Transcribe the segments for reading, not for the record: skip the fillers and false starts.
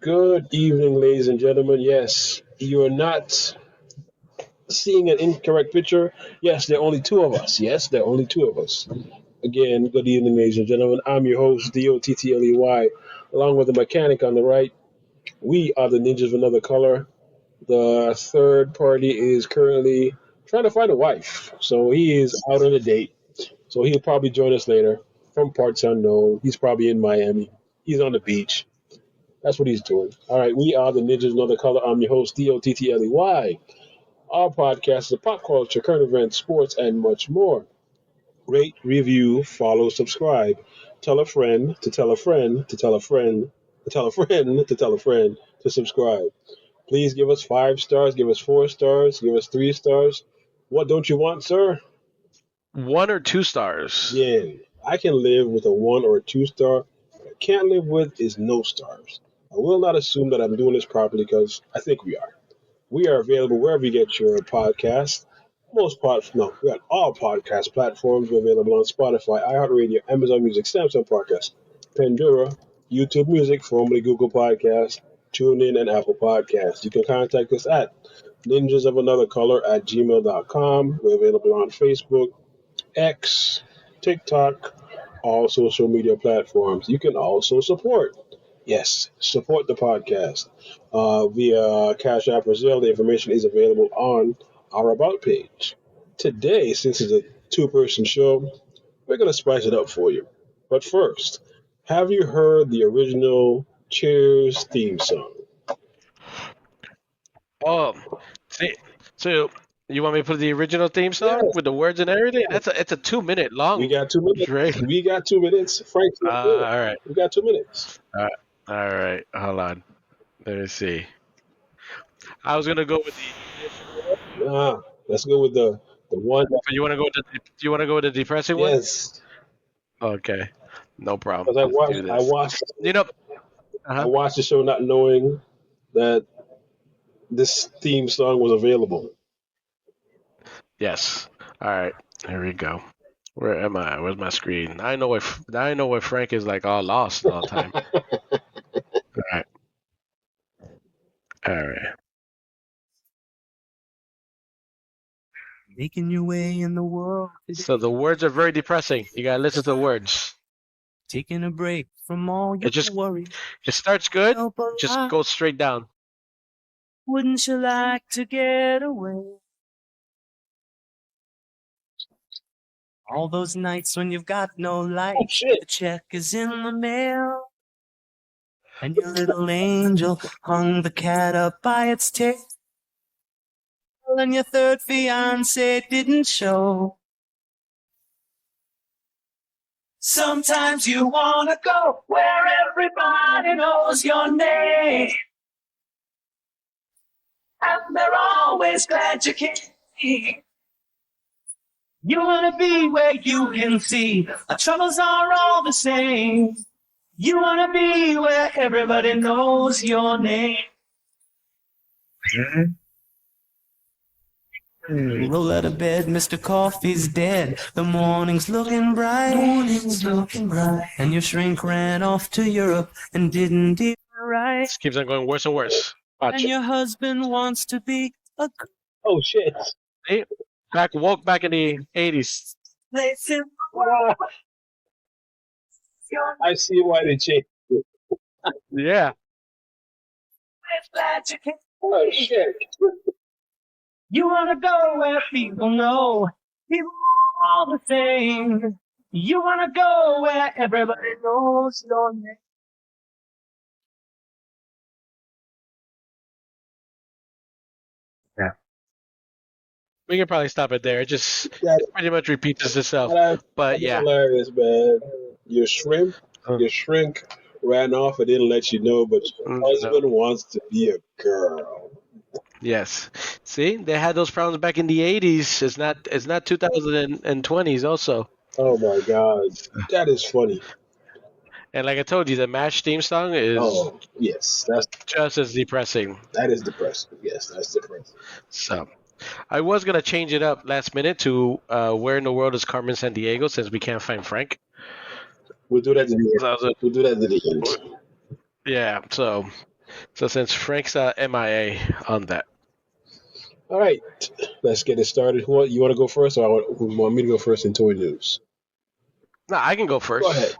Good evening, ladies and gentlemen. Yes, you are not seeing an incorrect picture. Yes, there are only two of us. Yes, there are only two of us. Again, good evening, ladies and gentlemen. I'm your host, Dottley, along with the mechanic on the right. We are the Ninjas of Another Color. The third party is currently trying to find a wife. So he is out on a date. So he'll probably join us later from parts unknown. He's probably in Miami. He's on the beach. That's what he's doing. All right, we are the Ninjas of Another Color. I'm your host, Dottley. Our podcast is a pop culture, current events, sports, and much more. Rate, review, follow, subscribe. Tell a friend to tell a friend to tell a friend to tell a friend to tell a friend to subscribe. Please give us 5 stars, give us 4 stars, give us 3 stars. What don't you want, sir? 1 or 2 stars. Yeah, I can live with a 1 or 2 star. What I can't live with is no stars. I will not assume that I'm doing this properly because I think we are. We are available wherever you get your podcast. We got all podcast platforms. We're available on Spotify, iHeartRadio, Amazon Music, Samsung Podcast, Pandora, YouTube Music, formerly Google Podcast, TuneIn, and Apple Podcasts. You can contact us at ninjasofanothercolor@gmail.com. We're available on Facebook, X, TikTok, all social media platforms. You can also support. Yes, support the podcast via Cash App Brazil. The information is available on our About page. Today, since it's a two-person show, we're going to spice it up for you. But first, have you heard the original Cheers theme song? Oh, see, so you want me to put the original theme song Yes, with the words and everything? It's a 2 minute we long got 2 minutes. trailer. We got 2 minutes. Frank's not good. All right, We got 2 minutes. all right, all right. Hold on. Let me see. I was gonna go with Let's go with the one. you want to go with do you want to go with the depressing one? Yes, Okay, no problem. because I Let's do watched. I this. watched. You know, I uh-huh. watched the show not knowing that this theme song was available. Yes. All right. Here we go. Where am I? Where's my screen? I know where Frank is like all lost all the time. All right. All right. Making your way in the world today. So the words are very depressing. You gotta listen to the words. Taking a break from all your worries. It starts good, Help a just lot. goes straight down. Wouldn't you like to get away? All those nights when you've got no light, Oh shit! the check is in the mail, and your little angel hung the cat up by its tail, and your third fiance didn't show. Sometimes you wanna go where everybody knows your name, and they're always glad you came. You wanna be where you can see our troubles are all the same. You wanna be where everybody knows your name. Roll out of bed, Mr. Coffee's dead. The morning's looking bright. And your shrink ran off to Europe and didn't even write. This keeps on going worse and worse. Watch And it. your husband wants to be a Oh shit! See? Woke back in the 80s. place in the world. I see why they changed it. Yeah. Glad you came. Oh shit! You wanna go where people know people are all the same. You wanna go where everybody knows your name. We can probably stop it there. It just That, pretty much repeats itself. that, But that's yeah. hilarious, man. Your shrink ran off and didn't let you know, but your husband wants to be a girl. Yes. See, they had those problems back in the 80s. It's not 2020s also. Oh my god, that is funny. And like I told you, the MASH theme song is Oh yes, just as depressing. that is depressing. Yes, that's depressing. So I was gonna change it up last minute to where in the world is Carmen Sandiego since we can't find Frank. We'll do that at the end. So, We'll do that at the end. yeah. So So since Frank's MIA on that. All right, let's get it started. You want to go first, or who want me to go first in toy news? No, I can go Go ahead. first.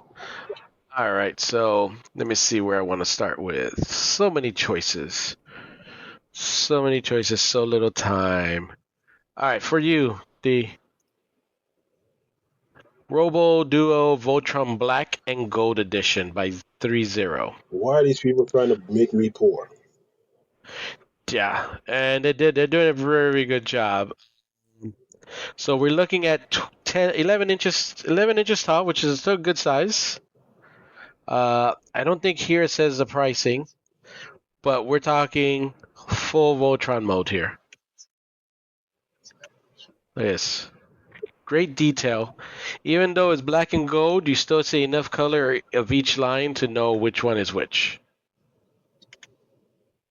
All right, so let me see where I want to start with. So many choices. So many choices, so little time. All right, for you, the Robo Duo Voltron Black and Gold Edition by 3-0. Why are these people trying to make me poor? Yeah, and they're doing a very good job. So we're looking at 11 inches tall, which is still a good size. I don't think here it says the pricing, but we're talking full Voltron mode here. Look at this. Great detail. Even though it's black and gold, you still see enough color of each line to know which one is which.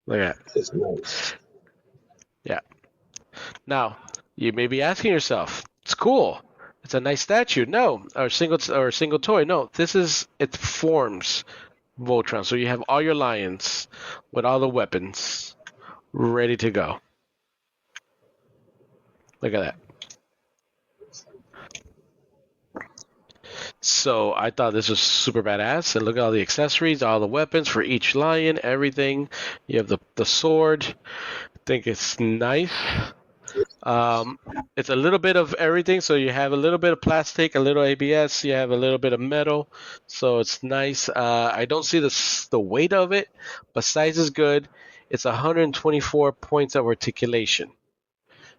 Look at that. It's nice. Yeah. Now, you may be asking yourself, it's cool. It's a nice statue. No, or single toy. No, it forms Voltron. So you have all your lions with all the weapons ready to go. Look at that. So I thought this was super badass. And look at all the accessories, all the weapons for each lion, everything. You have the sword. I think it's nice. It's a little bit of everything. So you have a little bit of plastic, a little ABS. You have a little bit of metal. So it's nice. I don't see the weight of it, but size is good. It's 124 points of articulation.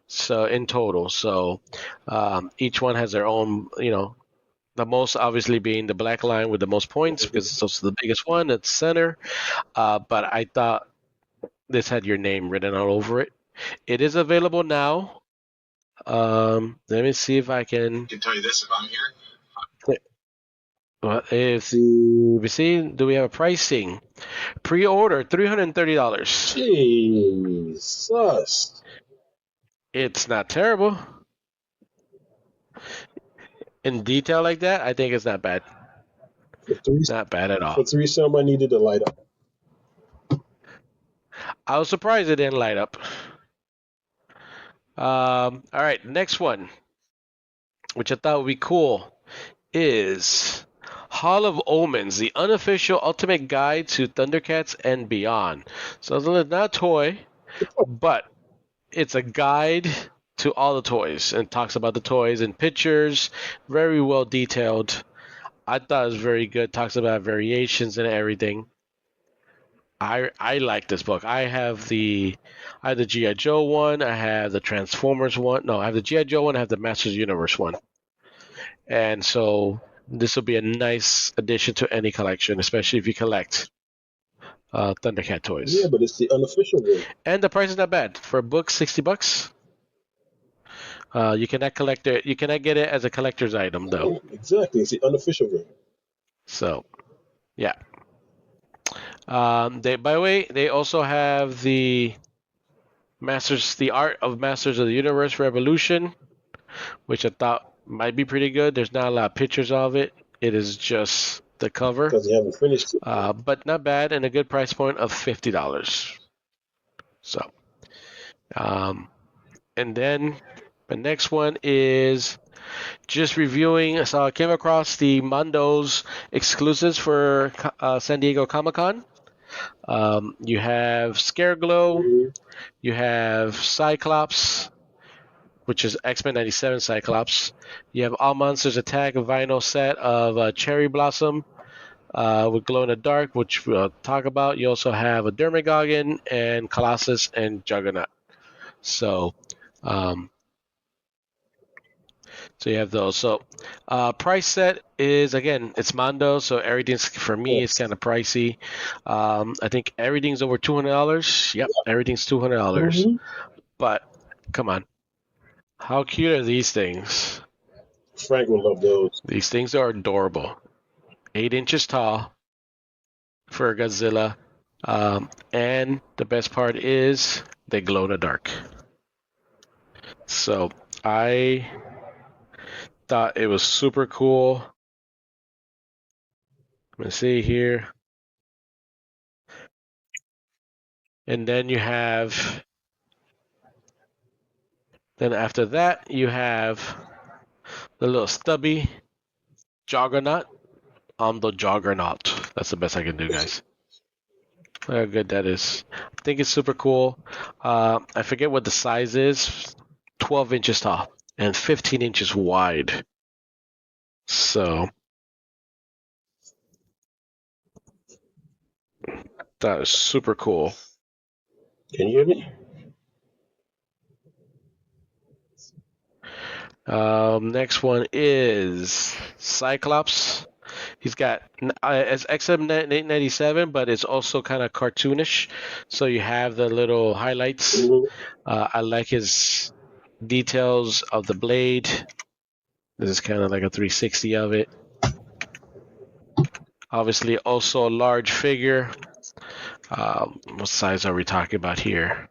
So in total. So each one has their own, the most obviously being the black line with the most points because it's also the biggest one at the center. But I thought this had your name written all over it. It is available now. Let me see if I can tell you this if I'm here. Well, if we see, do we have a pricing? Pre-order $330. Jesus. It's not terrible. In detail like that, I think it's not bad. Not bad at all. For 3 some, I needed to light up. I was surprised it didn't light up. All right, next one, which I thought would be cool, is Hall of Omens, the unofficial ultimate guide to Thundercats and beyond. So it's not a toy, but it's a guide to all the toys and talks about the toys and pictures, very well detailed. I thought it was very good. Talks about variations and everything. I like this book. I have the G.I. Joe one. I have the Transformers one. No, I have the G.I. Joe one. I have the Masters Universe one. And so this will be a nice addition to any collection, especially if you collect Thundercat toys. Yeah, but it's the unofficial one. And the price is not bad for a book. $60. You cannot collect it. You cannot get it as a collector's item, though. Exactly, it's the unofficial one. So, yeah. By the way, they also have the Art of Masters of the Universe Revolution, which I thought might be pretty good. There's not a lot of pictures of it. It is just the cover. Because they haven't finished it. But not bad, and a good price point of $50. So, and then the next one is just reviewing. So I came across the Mondo's exclusives for San Diego Comic-Con. You have Scareglow, you have Cyclops, which is X-Men 97 Cyclops. You have All Monsters Attack, a vinyl set of Cherry Blossom with Glow in the Dark, which we'll talk about. You also have a Dermagogon and Colossus and Juggernaut. So you have those. So price set is, again, it's Mondo, so everything's, for me, it's kind of pricey. I think everything's over $200. Yep, everything's $200. But come on, how cute are these things? Frank will love those. These things are adorable. 8 inches tall for Godzilla. And the best part is they glow in the dark. So I thought it was super cool. Let me see here. And then you have. Then after that, you have the little stubby Juggernaut. I'm the Juggernaut. That's the best I can do, guys. Look how good that is. I think it's super cool. I forget what the size is. 12 inches tall and 15 inches wide. So that is super cool. Can you hear me? Next one is Cyclops. He's got it's XM897, but it's also kind of cartoonish. So you have the little highlights. Mhm. I like his details of the blade. This is kind of like a 360 of it. Obviously, also a large figure. What size are we talking about here?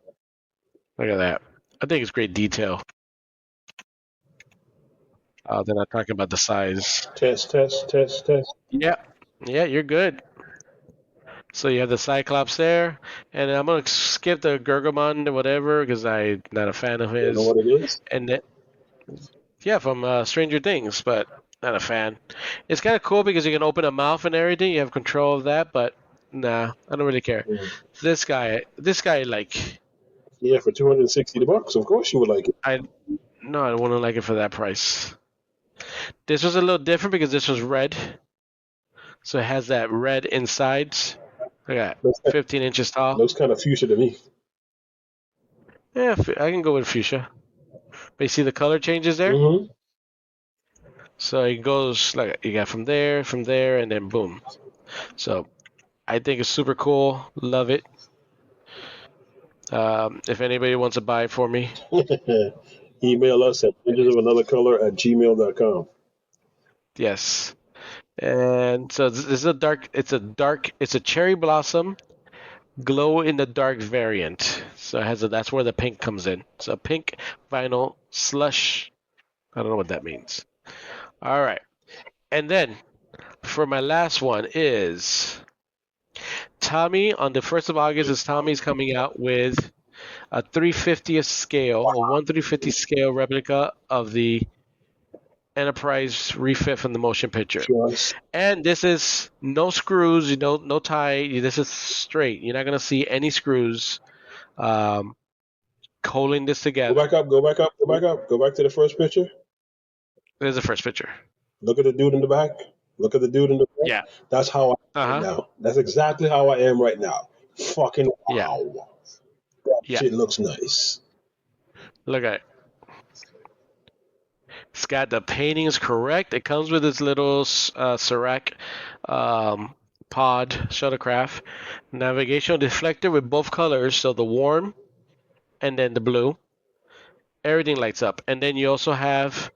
Look at that. I think it's great detail. They're not talking about the size. Test. Yeah, you're good. So you have the Cyclops there, and I'm gonna skip the Gargamon or whatever because I'm not a fan of You know his. what it is? And then, yeah, from Stranger Things, but not a fan. It's kind of cool because you can open a mouth and everything. You have control of that, but nah, I don't really care. Mm. This guy, like, Yeah, for $260, of course you would like it. I wouldn't like it for that price. This was a little different because this was red, so it has that red insides. Look at Looks, that, 15 inches tall. looks kind of fuchsia to me. Yeah, I can go with fuchsia. But you see the color changes there? Mm-hmm. So it goes like you got from there, and then boom. So I think it's super cool. Love it. If anybody wants to buy it for me, Email us at imagesofanothecolor@gmail.com. yes. And so this is it's a cherry blossom glow in the dark variant. So it has that's where the pink comes in. So pink vinyl slush. I don't know what that means. All right. And then for my last one is Tommy. On the 1st of August, Tommy's coming out with a 350th scale, a 1/350 scale replica of the Enterprise refit from the motion picture. Yes. And this is no screws, no tie. This is straight. You're not gonna see any screws holding this Go together. back up. Go back to the first picture. There's the first picture. Look at the dude in the back. Yeah. That's how I am right now. That's exactly how I am right now. Fucking wow. Yeah. That Yeah. shit looks nice. Look at it. It's got the paintings correct. It comes with this little Serac pod shuttlecraft. Navigational deflector with both colors, so the warm and then the blue. Everything lights up. And then you also have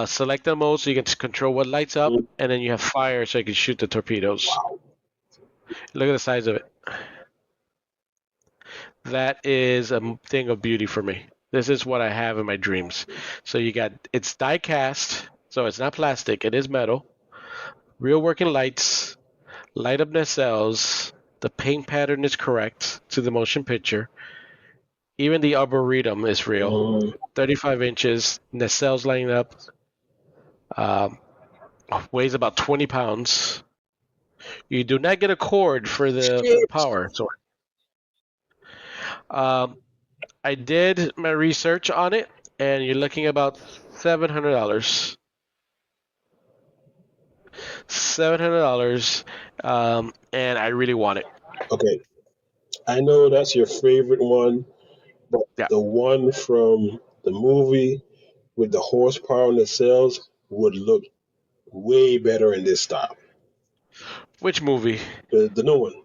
selector mode, so you can control what lights up. And then you have fire, so you can shoot the torpedoes. Wow. Look at the size of it. That is a thing of beauty for me. This is what I have in my dreams. So it's die cast, so it's not plastic, it is metal. Real working lights, light up nacelles. The paint pattern is correct to the motion picture. Even the arboretum is real. 35 inches, nacelles lining up. Weighs about 20 pounds. You do not get a cord for the power. So, I did my research on it, and you're looking about $700. $700, and I really want it. Okay. I know that's your favorite one, but Yeah. the one from the movie with the horsepower and the cells would look way better in this style. Which movie? The new one.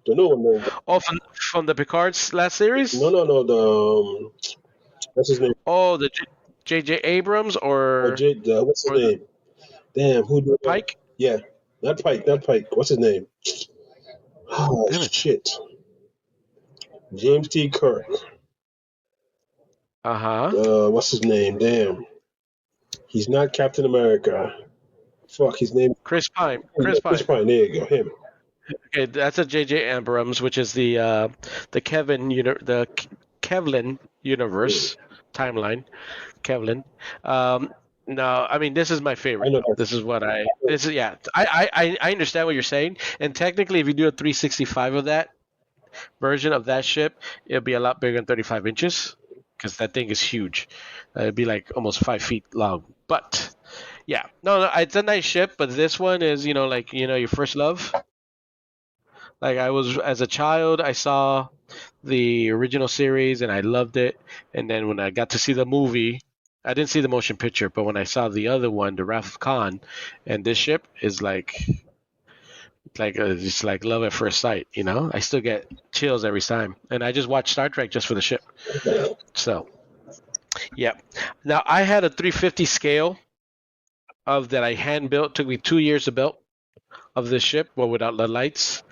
The new one. Oh, from the Picard's last series? No. The what's his name? Oh, the J.J. Abrams What's his or name? Damn, who did that? Pike? Yeah, not Pike. What's his name? Oh Damn it. shit. James T. Kirk. What's his name? Damn. He's not Captain America. Fuck, his name. Chris Pine. Chris Pine. There you go. Him. Okay, that's a J.J. Abrams, which is the Kevlin universe timeline. Kevlin. Um, no, I mean this is my I favorite. know that. This is what I. This is yeah. I understand what you're saying, and technically, if you do a 365 of that version of that ship, it'll be a lot bigger than 35 inches, because that thing is huge. It'd be like almost 5 feet long. But yeah, no, it's a nice ship. But this one is, like your first love. Like I was as a child, I saw the original series and I loved it. And then when I got to see the movie, I didn't see the motion picture, but when I saw the other one, the Wrath of Khan, and this ship is like it's like love at first sight. I still get chills every time, and I just watch Star Trek just for the ship. So yeah. Now I had a 350 scale of that I hand built. Took me 2 years to build of this ship, well without the lights,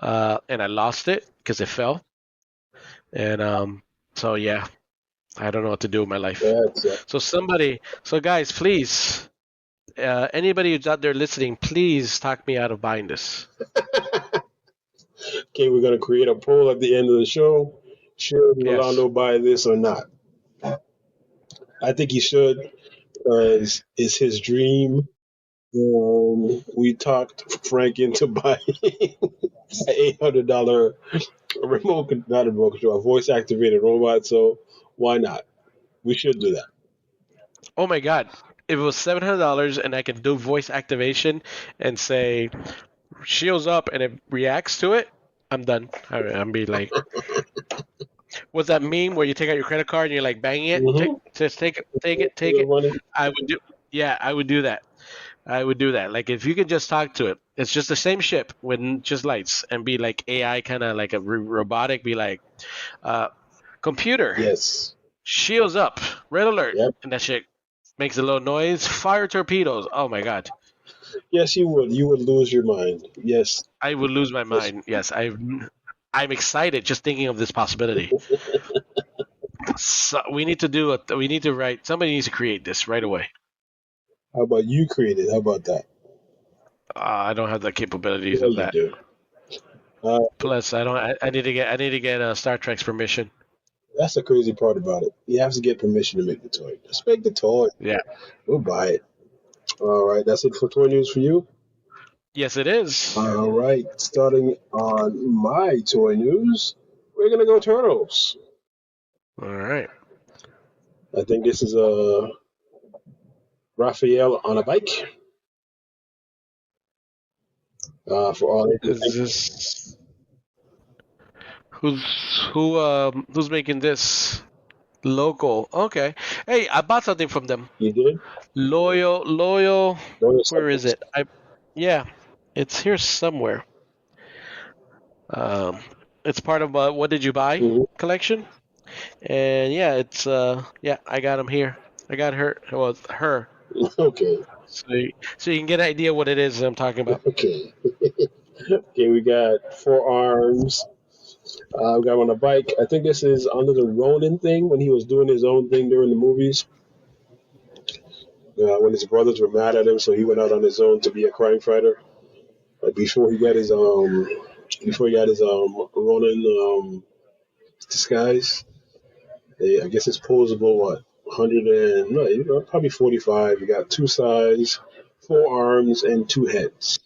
and I lost it because it fell. And so yeah, I don't know what to do with my life. That's So guys, please, anybody who's out there listening, please talk me out of buying this. okay. We're gonna create a poll at the end of the show. Should Yes. Rolando buy this or not? I think he should. It's his dream. We talked Frank into buying an $800 not a remote control, a voice activated robot. So why not? We should do that. Oh my God. If it was $700 and I can do voice activation and say shields up and it reacts to it, I'm done. I'm be like, what's that meme where you take out your credit card and you're like banging it? Mm-hmm. Just take it, take it, take it. Money. I would do. Yeah, I would do that. I would do that. Like if you could just talk to it, it's just the same ship with just lights and be like AI, kind of like a robotic. Be like, computer, Yes. shields up, red alert, Yep. and that shit makes a little noise. Fire torpedoes. Oh my God, Yes, you would. You would lose your mind. Yes. I would lose my Yes. mind. Yes, I'm excited just thinking of this possibility. So we need to do it. We need to write. Somebody needs to create this right away. How about you create it? How about that? I don't have the capabilities Yeah, of you that. do. Uh, Plus, I don't. I need to get. I need to get Star Trek's permission. that's the crazy part about it. You have to get permission to make the toy. Just make the toy. Yeah. We'll buy it. All right. That's it for toy news for you. Yes, it is. All right. Starting on my toy news, we're gonna go turtles. All right. I think this is a Raphael on a bike. For all Is this who's making this? Local. Okay. Hey, I bought something from them. you did. Loyal. Notice Where is it? Yeah, it's here somewhere. It's part of what did you buy Mhm. collection, and yeah, it's yeah, I got them here. I got her. Well, her. Okay. So you can get an idea what it is I'm talking about. Okay. Okay. We got forearms. We got him on a bike. I think this is under the Ronin thing when he was doing his own thing during the movies. When his brothers were mad at him, so he went out on his own to be a crime fighter. Before he got his Ronin disguise. I guess it's posable. What 100 and no, probably 45. You got two sides, four arms, and two heads.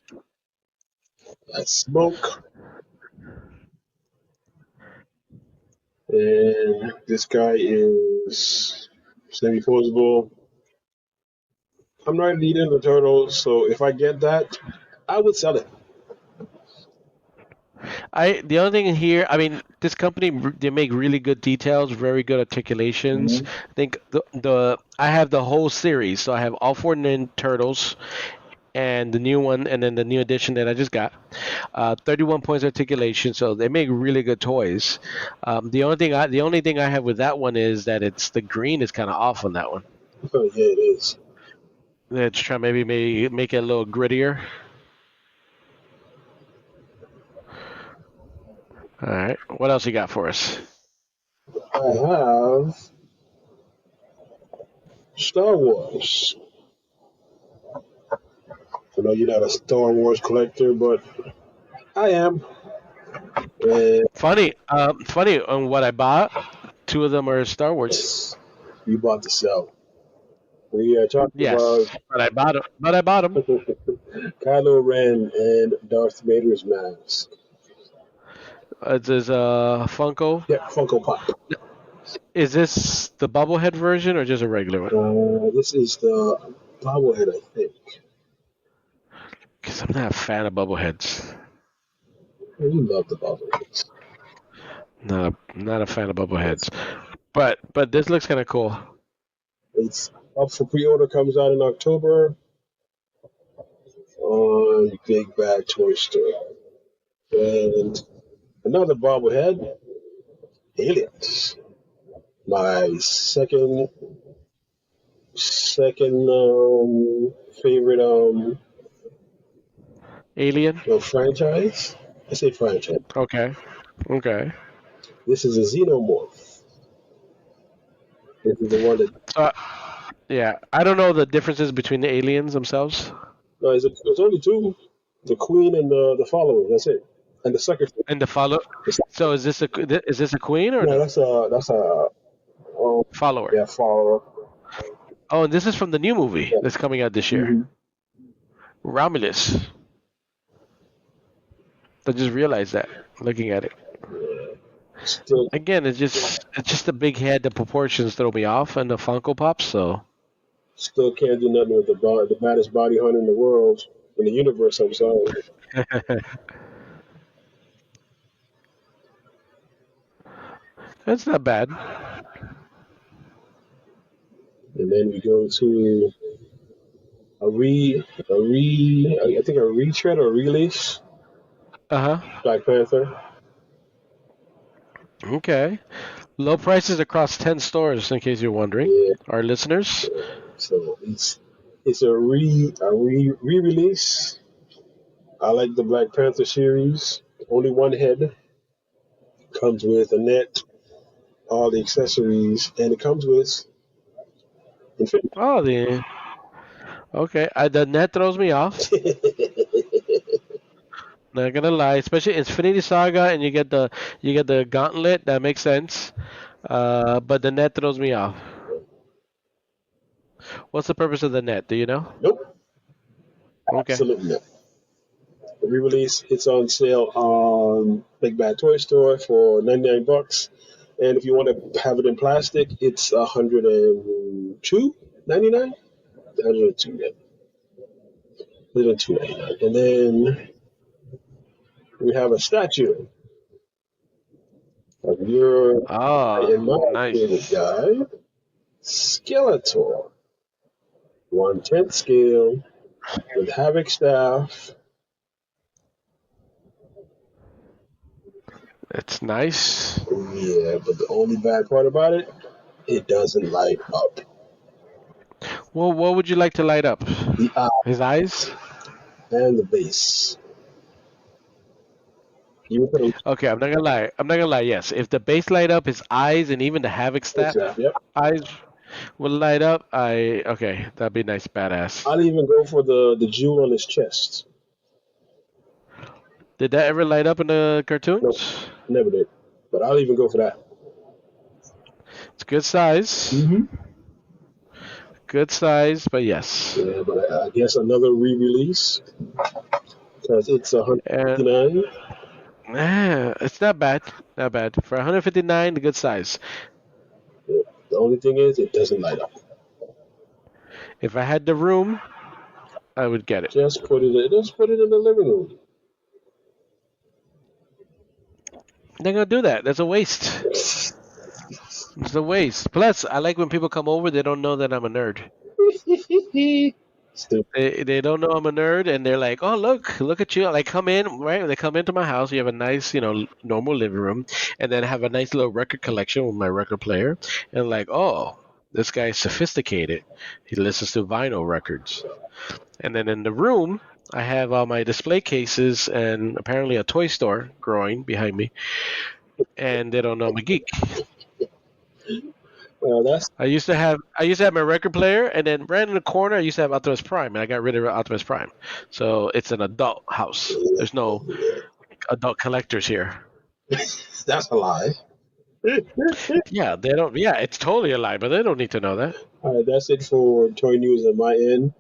That's Smoke. And this guy is semi-posable. I'm not leading the turtles, so if I get that, I would sell it. The only thing here, I mean, this company they make really good details, very good articulations. I think the I have the whole series, so I have all four Ninja Turtles and the new one, and then the new edition that I just got. 31 points articulation, so they make really good toys. The only thing I have with that one is that it's the green is kind of off on that one. Oh, yeah, it is. Let's try maybe make it a little grittier. All right, what else you got for us? I have Star Wars. I know you're not a Star Wars collector, but I am. And Funny on what I bought. Two of them are Star Wars. you bought the cell. We are talking about Yes, but I bought them. But I bought them. Kylo Ren and Darth Vader's mask. There's a Funko. Yeah, Funko Pop. Is this the bubblehead version or just a regular one? This is the bobblehead, I think. Because I'm not a fan of bubbleheads. You love the bobbleheads. Not a fan of bubbleheads. But this looks kind of cool. It's up for pre-order. Comes out in October on Big Bad Toy Store. And another bobblehead, Aliens. My second favorite Alien. franchise. I say franchise. Okay. This is a xenomorph. This is the one that. Yeah, I don't know the differences between the aliens themselves. No, there's only two: the queen and the followers. That's it. And the second. And the follow. So is this a queen or No, that's a follower? yeah, follower. Oh, and this is from the new movie that's coming out this year. Mhm. Romulus. I just realized that looking at it. Still, Again, it's just the big head. The proportions throw me off, and the Funko Pops. So still can't do nothing with the baddest body hunter in the world, in the universe. I'm sorry. that's not bad. And then we go to a retread or release. Black Panther. Okay. Low prices across 10 stores, in case you're wondering. Yeah. Our listeners. So it's a re-release. I like the Black Panther series. Only one head. Comes with a net, all the accessories, and it comes with Infinity. Oh, okay. The net throws me off. Not gonna lie, especially Infinity Saga, and you get the gauntlet. That makes sense. But the net throws me off. What's the purpose of the net? Do you know? Nope. Okay. Absolutely not. The re-release, it's on sale on Big Bad Toy Store for $99. And if you want to have it in plastic, it's $102.99. $102.99. And then we have a statue of your and my favorite Nice. guy, Skeletor. 1/10 scale with Havoc staff. It's nice. Yeah, but the only bad part about it, it doesn't light up. Well, what would you like to light up? The eye His eyes? and the base. You would put a Okay, I'm not gonna lie. Yes, if the base light up, his eyes and even the Havoc staff Yep. eyes will light up. Okay, that'd be nice, badass. I'd even go for the jewel on his chest. Did that ever light up in the cartoons? Nope. Never did. But I'll even go for that. It's good size. Mm-hmm. Good size, but yes. Yeah, but I guess another re-release because it's And $159. it's not bad. Not bad. For 159, good size. Yeah. The only thing is, it doesn't light up. If I had the room, I would get it. Just put it in the living room. They're gonna do that. That's a waste. It's a waste. Plus, I like when people come over, they don't know that I'm a nerd. They don't know I'm a nerd, and they're like, "Oh, look at you!" Like, come in, right? They come into my house. You have a nice, normal living room, and then have a nice little record collection with my record player, and like, "Oh, this guy's sophisticated. He listens to vinyl records." And then in the room, I have all my display cases and apparently a toy store growing behind me, and they don't know I'm a geek. Well, that's I used to have my record player, and then right in the corner I used to have Optimus Prime, and I got rid of Optimus Prime. So it's an adult house. There's no adult collectors here. That's a lie. Yeah, they don't. Yeah, it's totally a lie, but they don't need to know that. All right, that's it for toy news on my end.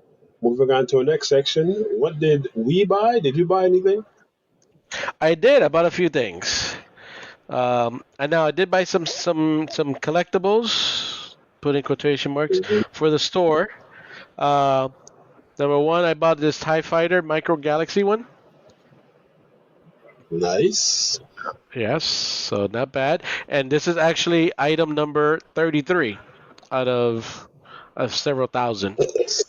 Moving on to our next section. What did we buy? Did you buy anything? I did. I bought a few things. And now I did buy some collectibles, put in quotation marks, for the store. Number one, I bought this TIE Fighter Micro Galaxy one. Nice. Yes, so not bad. And this is actually item number 33 out of several thousand.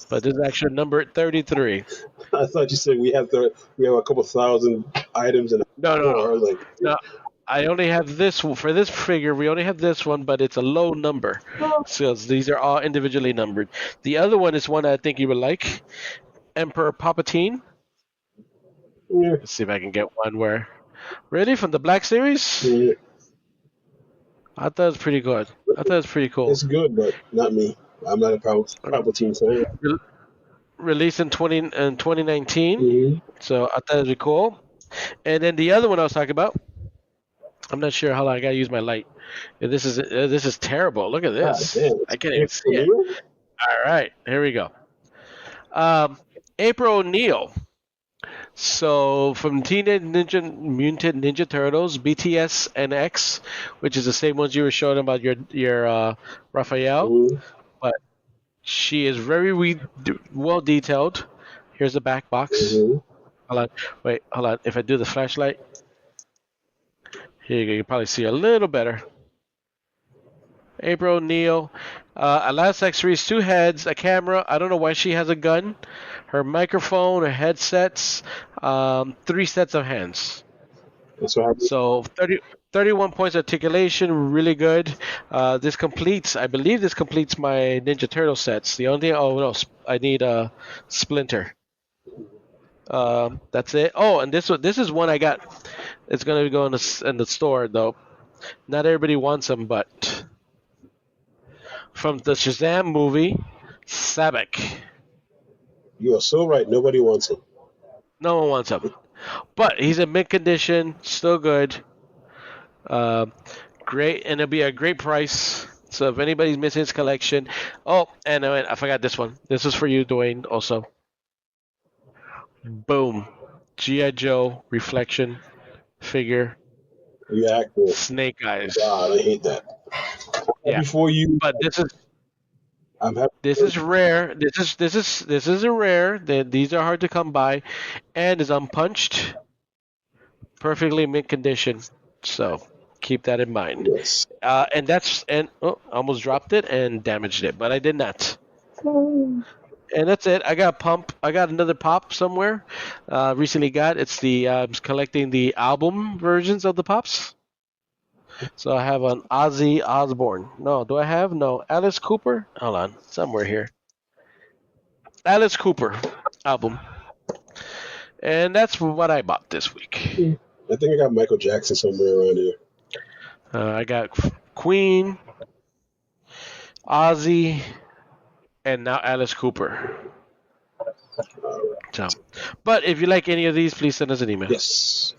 But this is actually number 33. I thought you said we have a couple thousand items in the No, no, store. I was like, no. I only have this one. For this figure, we only have this one, but it's a low number. So these are all individually numbered. The other one is one I think you would like. Emperor Palpatine. yeah, Let's see if I can get one where... Really? From the Black Series? yeah, I thought it was pretty good. I thought it was pretty cool. it's good, but not me. I'm not a Palpatine fan. Released in 2019. Mm-hmm. So I thought it was cool. And then the other one I was talking about, I'm not sure how long I gotta use my light. This is terrible. Look at this. Damn. I can't even see it. All right, here we go. April O'Neil. So from Teenage Mutant Ninja Turtles, BTS and X, which is the same ones you were showing about your Raphael, Mm-hmm. but she is very well detailed. Here's the back box. Mm-hmm. Hold on. If I do the flashlight, here you go. You can probably see a little better. April O'Neil, Last accessories, 2 heads, a camera. I don't know why she has a gun. Her microphone, her headsets, 3 sets of hands. That's what happened. So 31 points articulation, really good. I believe this completes my Ninja Turtle sets. The only thing, I need a Splinter. That's it. Oh, and this is one I got. It's gonna be going in the store though. Not everybody wants them, but from the Shazam movie, Sabek. You are so right. Nobody wants it. No one wants him, but he's in mint condition, still good. Great, and it'll be a great price. So if anybody's missing his collection, and I forgot this one. This is for you, Dwayne. Also, boom, G.I. Joe reflection figure, Reactor. Snake Eyes. God, I hate that. Yeah. Before you, But I'm happy. this is rare. This is a rare. These are hard to come by, and is unpunched, perfectly mint condition. So keep that in mind. Yes. Almost dropped it and damaged it, but I did not. And that's it. I got another pop somewhere. Recently got. It's I was collecting the album versions of the pops. So I have an Ozzy Osbourne. No, do I have? No. Alice Cooper? Hold on. Somewhere here. Alice Cooper album. And that's what I bought this week. I think I got Michael Jackson somewhere around here. I got Queen, Ozzy, and now Alice Cooper. So, but if you like any of these, please send us an email. Yes.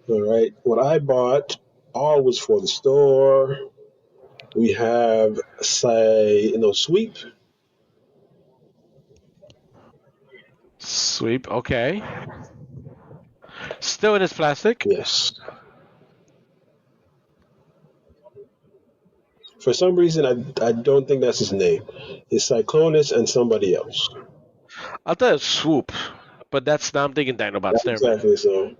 All right. What I bought all was for the store. We have Sweep. Sweep. Okay. Still in its plastic. Yes. For some reason, I don't think that's his name. It's Cyclonus and somebody else. I thought it was Swoop, but now I'm thinking Dinobots. Never mind. Exactly so.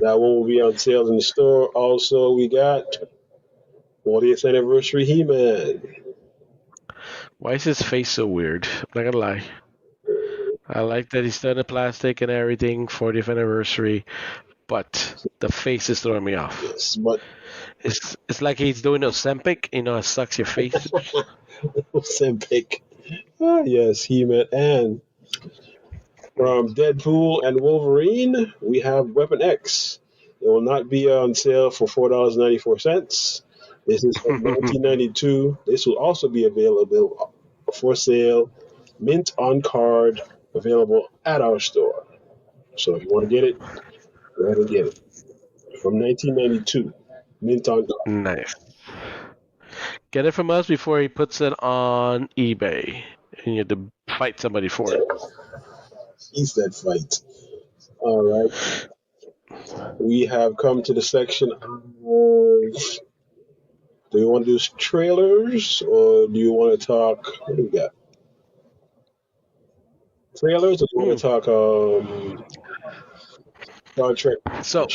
That one will be on sale in the store. Also, we got 40th anniversary He-Man. Why is his face so weird? I'm not gonna lie. I like that he's still in the plastic and everything, 40th anniversary, but the face is throwing me off. Yes, but It's like he's doing Ozempic, it sucks your face. Ozempic. Yes, He-Man. And from Deadpool and Wolverine, we have Weapon X. It will not be on sale for $4.94. This is from 1992. This will also be available for sale, mint on card, available at our store. So if you want to get it, Go ahead and get it. From 1992. Mint on God. Nice. Get it from us before he puts it on eBay, and you have to fight somebody for it. He said fight. All right. We have come to the section of... Do you want to do trailers, or do you want to talk... What do we got? Trailers, or do you want to talk Star Trek? So,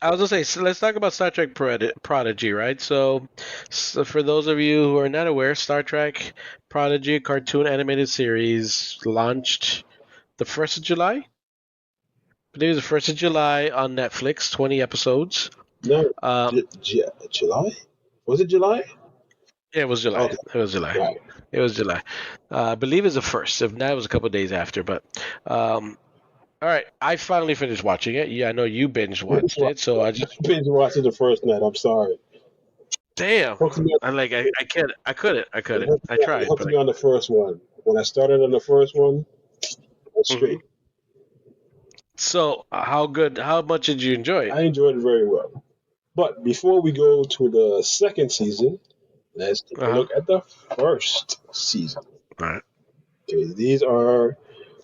I was gonna say, so let's talk about Star Trek Prodigy, right? So, for those of you who are not aware, Star Trek Prodigy, a cartoon animated series, launched the 1st of July. I believe it was the 1st of July on Netflix, 20 episodes. No, July? Was it July? Yeah, it was July. Okay. It was July. Right. It was July. I believe it was the 1st. If not, it was a couple of days after. But, all right, I finally finished watching it. Yeah, I know you binge watched it, so I just binge watched it the first night. I'm sorry. damn. Hooked me up. I couldn't. I tried. Hooked But me on the first one. When I started on the first one, that's straight. So, how much did you enjoy it? I enjoyed it very well. But before we go to the second season, let's take a look at the first season. All right. Okay, these are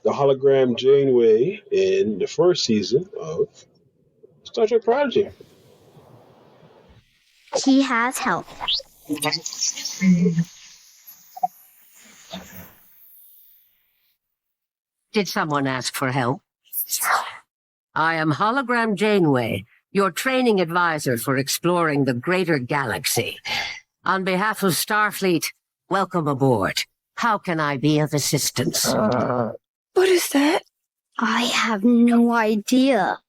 the hologram Janeway in the first season of Star Trek Prodigy. She has help. Did someone ask for help? I am Hologram Janeway, your training advisor for exploring the greater galaxy. On behalf of Starfleet, welcome aboard. How can I be of assistance? What is that? I have no idea.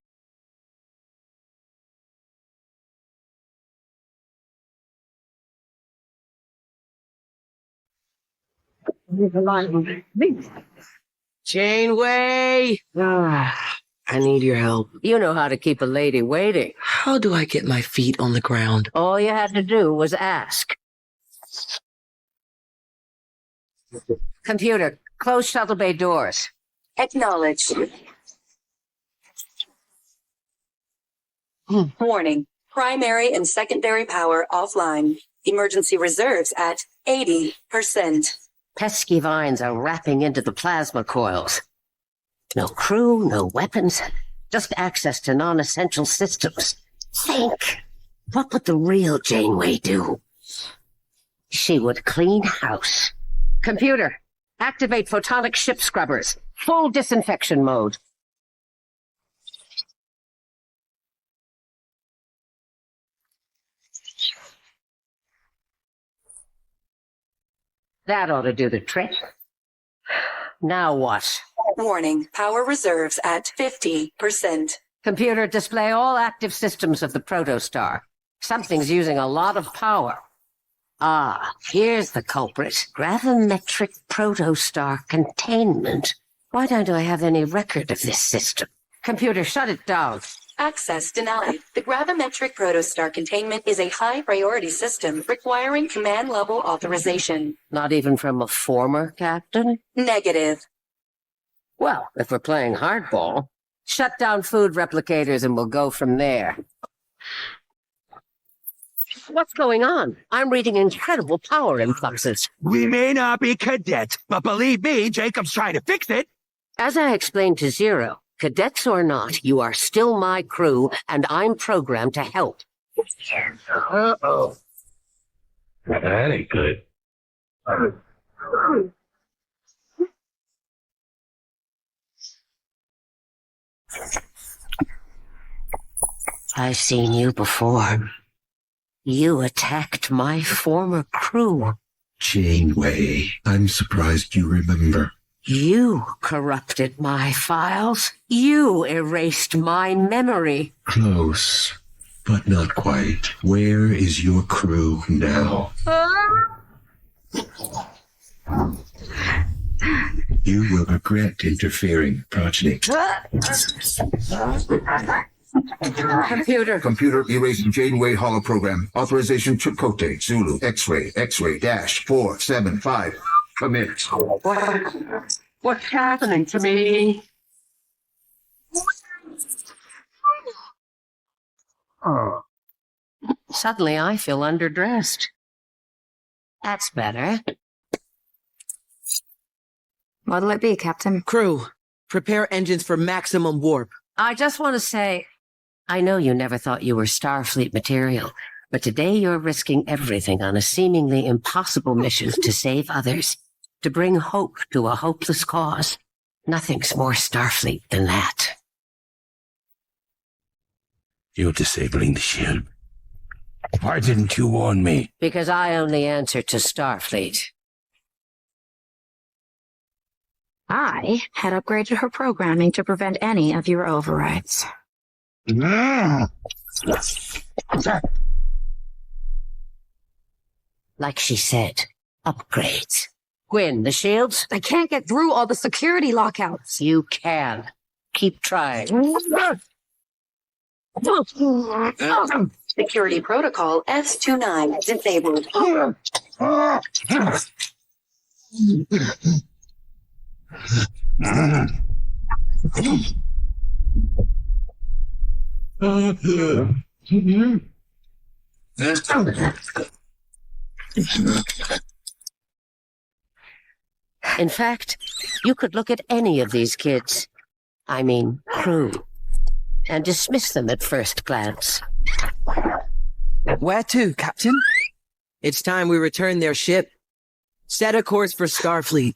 Janeway! I need your help. You know how to keep a lady waiting. How do I get my feet on the ground? All you had to do was ask. Computer, close shuttle bay doors. Acknowledged. Warning. Primary and secondary power offline. Emergency reserves at 80%. Pesky vines are wrapping into the plasma coils. No crew, no weapons, just access to non-essential systems. Think. What would the real Janeway do? She would clean house. Computer, activate photonic ship scrubbers. Full disinfection mode. That ought to do the trick. Now what? Warning. Power reserves at 50%. Computer, display all active systems of the protostar. Something's using a lot of power. Ah, here's the culprit. Gravimetric protostar containment. Why don't I have any record of this system? Computer, shut it down. Access denied. The gravimetric protostar containment is a high-priority system requiring command-level authorization. Not even from a former captain? Negative. Well, if we're playing hardball, shut down food replicators and we'll go from there. What's going on? I'm reading incredible power influxes. We may not be cadets, but believe me, Jacob's trying to fix it. As I explained to Zero, cadets or not, you are still my crew, and I'm programmed to help. Uh-oh. That ain't good. I've seen you before. You attacked my former crew. Janeway, I'm surprised you remember. You corrupted my files. You erased my memory. Close, but not quite. Where is your crew now? You will regret interfering, Progeny. Computer, erasing Janeway holoprogram. Authorization Chakotay, Zulu, X-ray, dash 475. Commit. What's happening to me? Suddenly I feel underdressed. That's better. What'll it be, Captain? Crew, prepare engines for maximum warp. I just want to say, I know you never thought you were Starfleet material, but today you're risking everything on a seemingly impossible mission to save others, to bring hope to a hopeless cause. Nothing's more Starfleet than that. You're disabling the ship. Why didn't you warn me? Because I only answer to Starfleet. I had upgraded her programming to prevent any of your overrides. Like she said, upgrades. Gwyn, the shields? I can't get through all the security lockouts. You can. Keep trying. Security protocol S29 disabled. In fact, you could look at any of these kids, I mean crew, and dismiss them at first glance. Where to, Captain? It's time we return their ship. Set a course for Starfleet.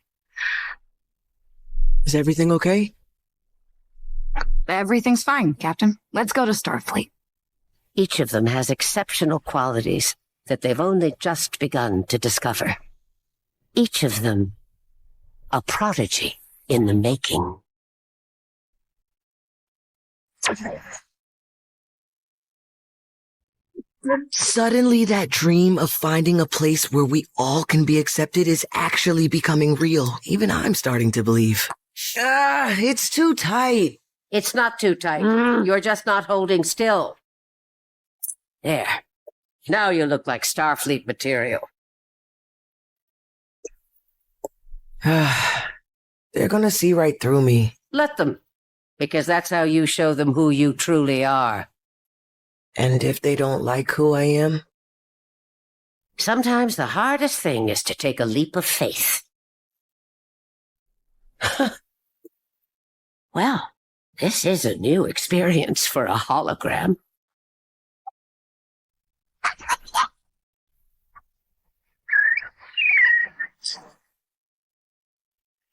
Is everything okay? Everything's fine, Captain. Let's go to Starfleet. Each of them has exceptional qualities that they've only just begun to discover. Each of them a prodigy in the making. Suddenly that dream of finding a place where we all can be accepted is actually becoming real. Even I'm starting to believe. It's too tight. It's not too tight. You're just not holding still. There. Now you look like Starfleet material. They're gonna see right through me. Let them. Because that's how you show them who you truly are. And if they don't like who I am? Sometimes the hardest thing is to take a leap of faith. Well, this is a new experience for a hologram.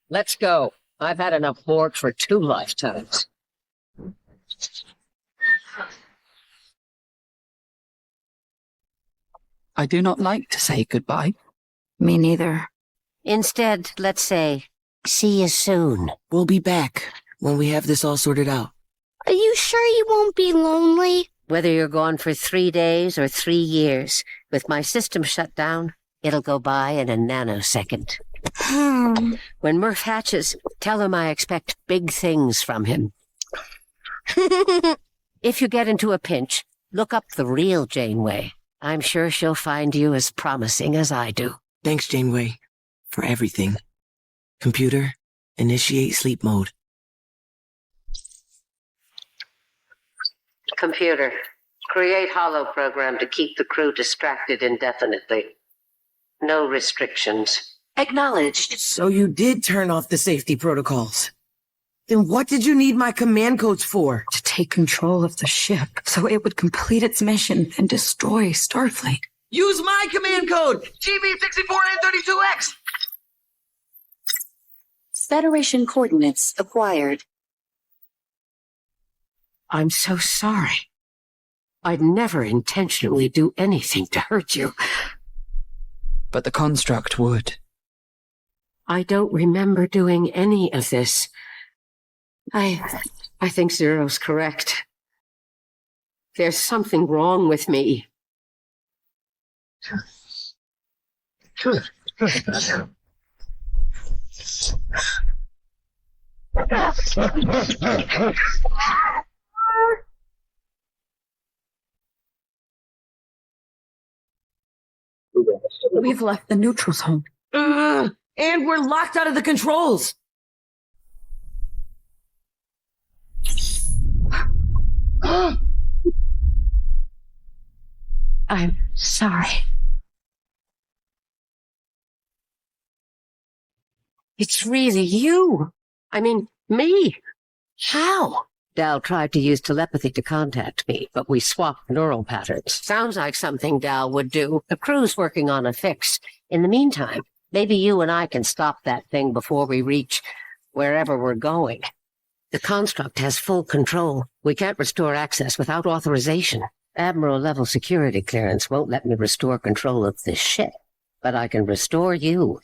Let's go. I've had enough Borg for 2 lifetimes. I do not like to say goodbye. Me neither. Instead, let's say, see you soon. We'll be back when we have this all sorted out. Are you sure you won't be lonely? Whether you're gone for 3 days or 3 years, with my system shut down, it'll go by in a nanosecond. When Murph hatches, tell him I expect big things from him. If you get into a pinch, look up the real Janeway. I'm sure she'll find you as promising as I do. Thanks, Janeway, for everything. Computer, initiate sleep mode. Computer, create holo program to keep the crew distracted indefinitely. No restrictions. Acknowledged. So you did turn off the safety protocols. Then what did you need my command codes for? To take control of the ship, so it would complete its mission and destroy Starfleet. Use my command code! GB64N32X! Federation coordinates acquired. I'm so sorry. I'd never intentionally do anything to hurt you. But the construct would. I don't remember doing any of this. I think Zero's correct. There's something wrong with me. We've left the neutral zone. And we're locked out of the controls. I'm sorry. It's really you. I mean, me. How? Dal tried to use telepathy to contact me, but we swapped neural patterns. Sounds like something Dal would do. The crew's working on a fix. In the meantime, maybe you and I can stop that thing before we reach wherever we're going. The construct has full control. We can't restore access without authorization. Admiral-level security clearance won't let me restore control of this ship, but I can restore you.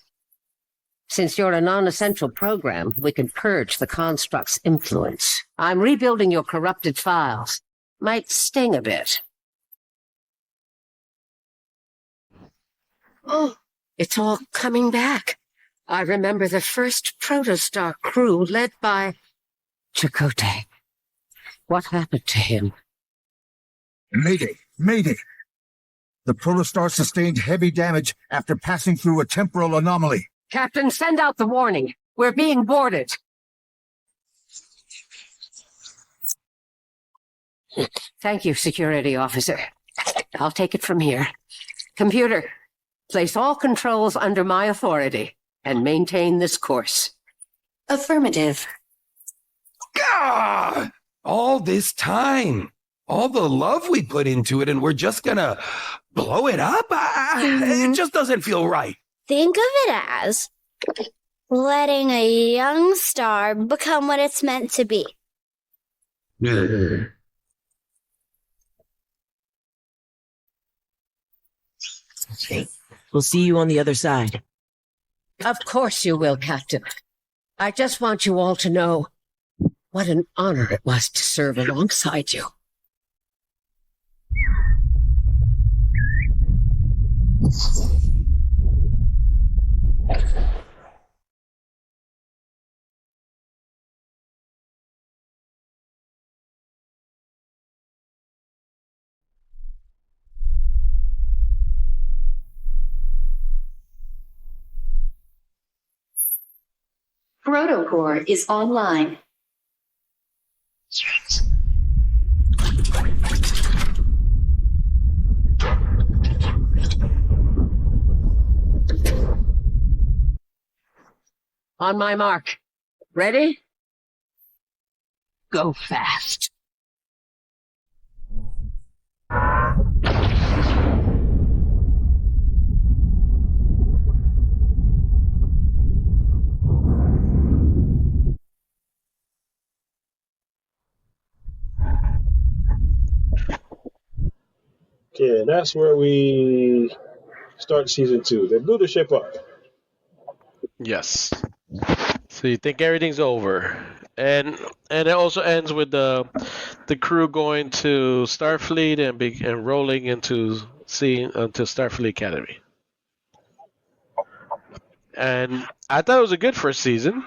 Since you're a non-essential program, we can purge the construct's influence. I'm rebuilding your corrupted files. Might sting a bit. Oh, it's all coming back. I remember the first Protostar crew led by Chakotay. What happened to him? Mayday! Mayday! The Protostar sustained heavy damage after passing through a temporal anomaly. Captain, send out the warning. We're being boarded. Thank you, security officer. I'll take it from here. Computer, place all controls under my authority and maintain this course. Affirmative. God! All this time. All the love we put into it, and we're just gonna blow it up? It just doesn't feel right. Think of it as letting a young star become what it's meant to be. We'll see you on the other side. Of course you will, Captain. I just want you all to know what an honor it was to serve alongside you. Protocore is online. On my mark. Ready? Go fast. Okay, that's where we start season 2. They blew the ship up. Yes. So you think everything's over, and it also ends with the crew going to Starfleet and rolling into Starfleet Academy. And I thought it was a good first season,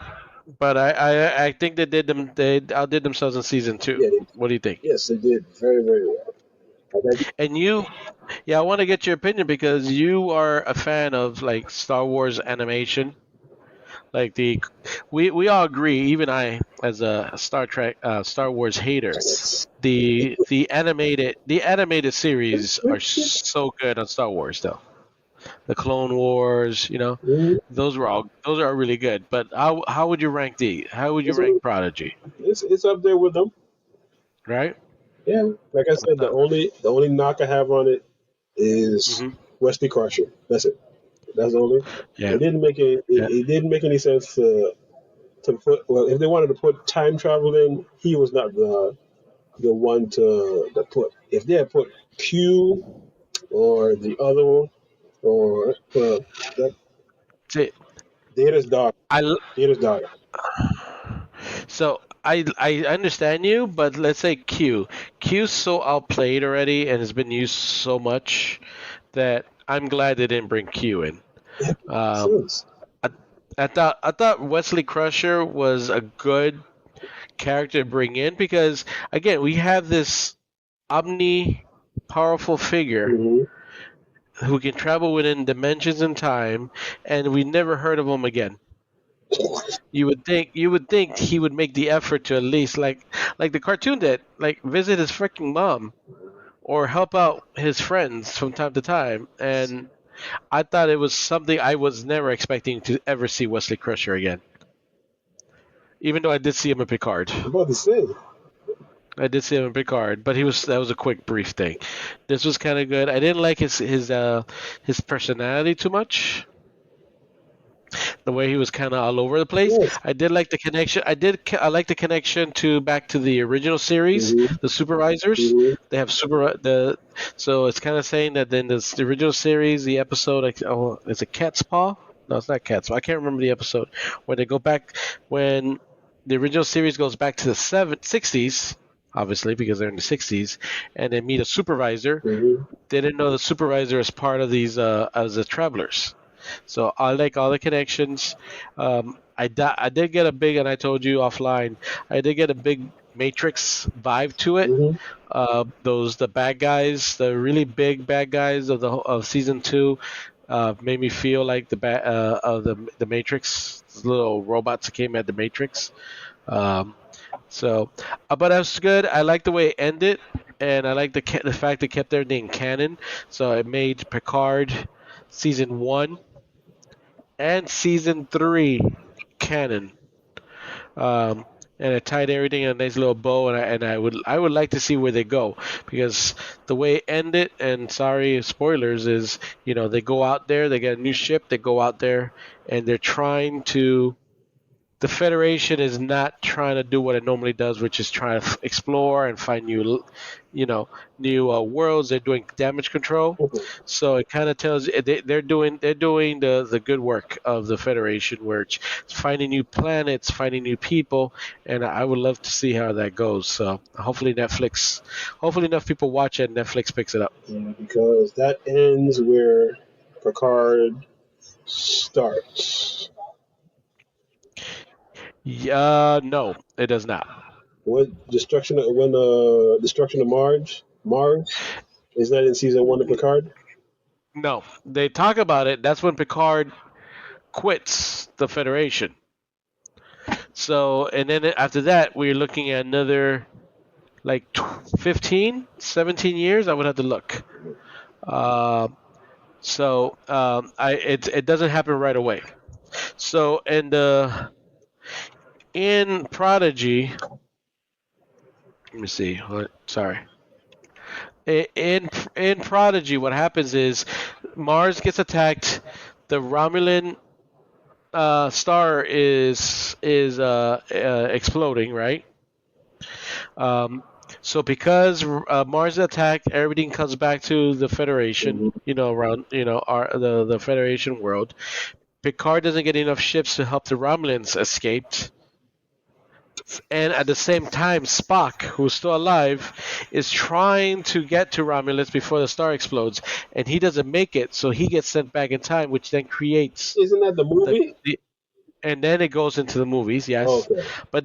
but I think they outdid themselves in season 2. Yeah, What do you think? Yes, they did very, very well. And you, I want to get your opinion because you are a fan of like Star Wars animation. Like we all agree, even I, as a Star Wars hater, the animated series are so good on Star Wars though. The Clone Wars, those are really good. But how would you rank rank Prodigy? It's up there with them. Right? Yeah, like I said, the only knock I have on it is Wesley Crusher. That's it. That's the only. Yeah. It didn't make any sense to put. Well, if they wanted to put time travel in, he was not the one to put. If they had put Q or the other one or Data's daughter. Data's daughter. So I understand you, but let's say Q. Q's so outplayed already and has been used so much that I'm glad they didn't bring Q in. I thought Wesley Crusher was a good character to bring in because again we have this powerful figure who can travel within dimensions and time, and we never heard of him again. You would think he would make the effort to at least like the cartoon did, like visit his freaking mom or help out his friends from time to time. And I thought it was something I was never expecting to ever see Wesley Crusher again. Even though I did see him in Picard. I'm about to say. I did see him in Picard, but that was a quick, brief thing. This was kind of good. I didn't like his personality too much. The way he was kind of all over the place. Yes. I did like the connection. I like the connection back to the original series, the supervisors. They have so it's kind of saying that in the original series, the episode, is it Cat's Paw? No, it's not Cat's Paw. I can't remember the episode when they go back when the original series goes back to the 60s. Obviously, because they're in the 60s, and they meet a supervisor. They didn't know the supervisor is part of these as the travelers. So I like all the connections. I did get a big, and I told you offline, I did get a big Matrix vibe to it. The bad guys, the really big bad guys of season 2, made me feel like the Matrix, the little robots that came at the Matrix. But that's good. I like the way it ended, and I like the fact they kept everything canon. So it made Picard season 1 and season 3 canon, and it tied everything in a nice little bow. And I would like to see where they go, because the way it ended, and sorry spoilers, is they go out there, they get a new ship, they go out there, and they're trying to. The Federation is not trying to do what it normally does, which is try to explore and find new worlds. They're doing damage control, so it kind of tells they're doing the good work of the Federation, where it's finding new planets, finding new people, and I would love to see how that goes. So hopefully enough people watch it and Netflix picks it up. Yeah, because that ends where Picard starts. No, it does not. Destruction of Mars? Is that in season 1 of Picard? No, they talk about it. That's when Picard quits the Federation. So, and then after that, we're looking at another 15, 17 years. I would have to look. It doesn't happen right away. So, in Prodigy, let me see. Sorry. In Prodigy, what happens is Mars gets attacked. The Romulan star is exploding, right? So because Mars is attacked, everything comes back to the Federation. Around the Federation world. Picard doesn't get enough ships to help the Romulans escape. And at the same time, Spock, who's still alive, is trying to get to Romulus before the star explodes, and he doesn't make it, so he gets sent back in time, which then creates. Isn't that the movie? And then it goes into the movies, yes. Okay. But